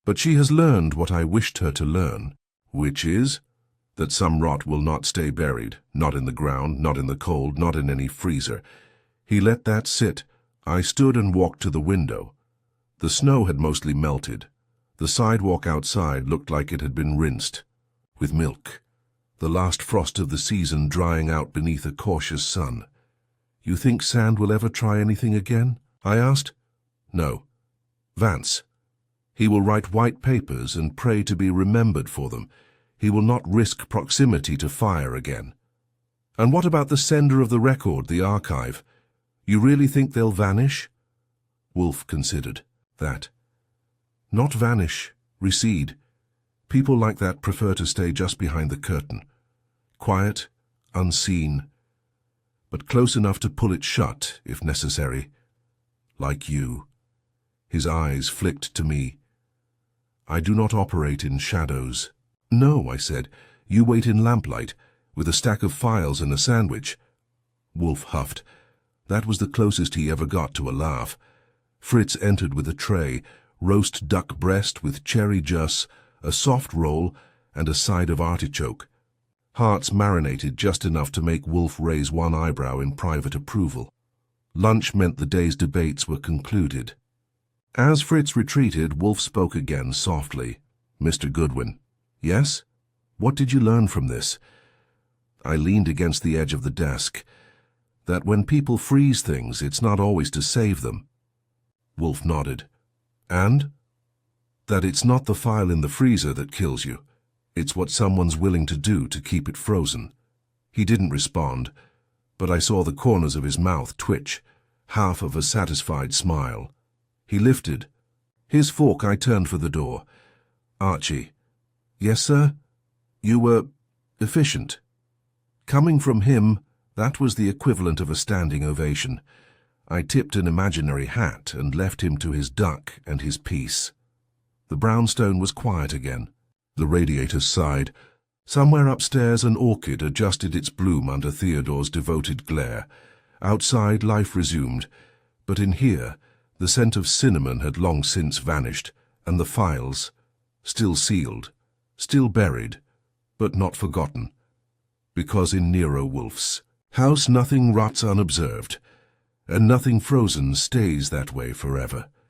But she has learned what I wished her to learn, which is that some rot will not stay buried, not in the ground, not in the cold, not in any freezer. He let that sit. I stood and walked to the window. The snow had mostly melted. The sidewalk outside looked like it had been rinsed with milk, the last frost of the season drying out beneath a cautious sun. You think Sand will ever try anything again? I asked. No. Vance. He will write white papers and pray to be remembered for them. He will not risk proximity to fire again. And what about the sender of the record, the archive? You really think they'll vanish? Wolfe considered that. Not vanish, recede. People like that prefer to stay just behind the curtain. Quiet, unseen, but close enough to pull it shut, if necessary. Like you. His eyes flicked to me. I do not operate in shadows. No, I said. You wait in lamplight, with a stack of files and a sandwich. Wolfe huffed. That was the closest he ever got to a laugh. Fritz entered with a tray, roast duck breast with cherry juice, a soft roll, and a side of artichoke. Hearts marinated just enough to make Wolfe raise one eyebrow in private approval. Lunch meant the day's debates were concluded. As Fritz retreated, Wolfe spoke again softly. Mr. Goodwin. Yes? What did you learn from this? I leaned against the edge of the desk. That when people freeze things, it's not always to save them. Wolfe nodded. And? That it's not the file in the freezer that kills you. It's what someone's willing to do to keep it frozen. He didn't respond, but I saw the corners of his mouth twitch, half of a satisfied smile. He lifted. His fork I turned for the door. Archie. Yes, sir? You were efficient. Coming from him, that was the equivalent of a standing ovation. I tipped an imaginary hat and left him to his duck and his peace. The brownstone was quiet again. The radiator sighed. Somewhere upstairs an orchid adjusted its bloom under Theodore's devoted glare. Outside life resumed, but in here the scent of cinnamon had long since vanished, and the files, still sealed, still buried, but not forgotten. Because in Nero Wolfe's house nothing rots unobserved, and nothing frozen stays that way forever.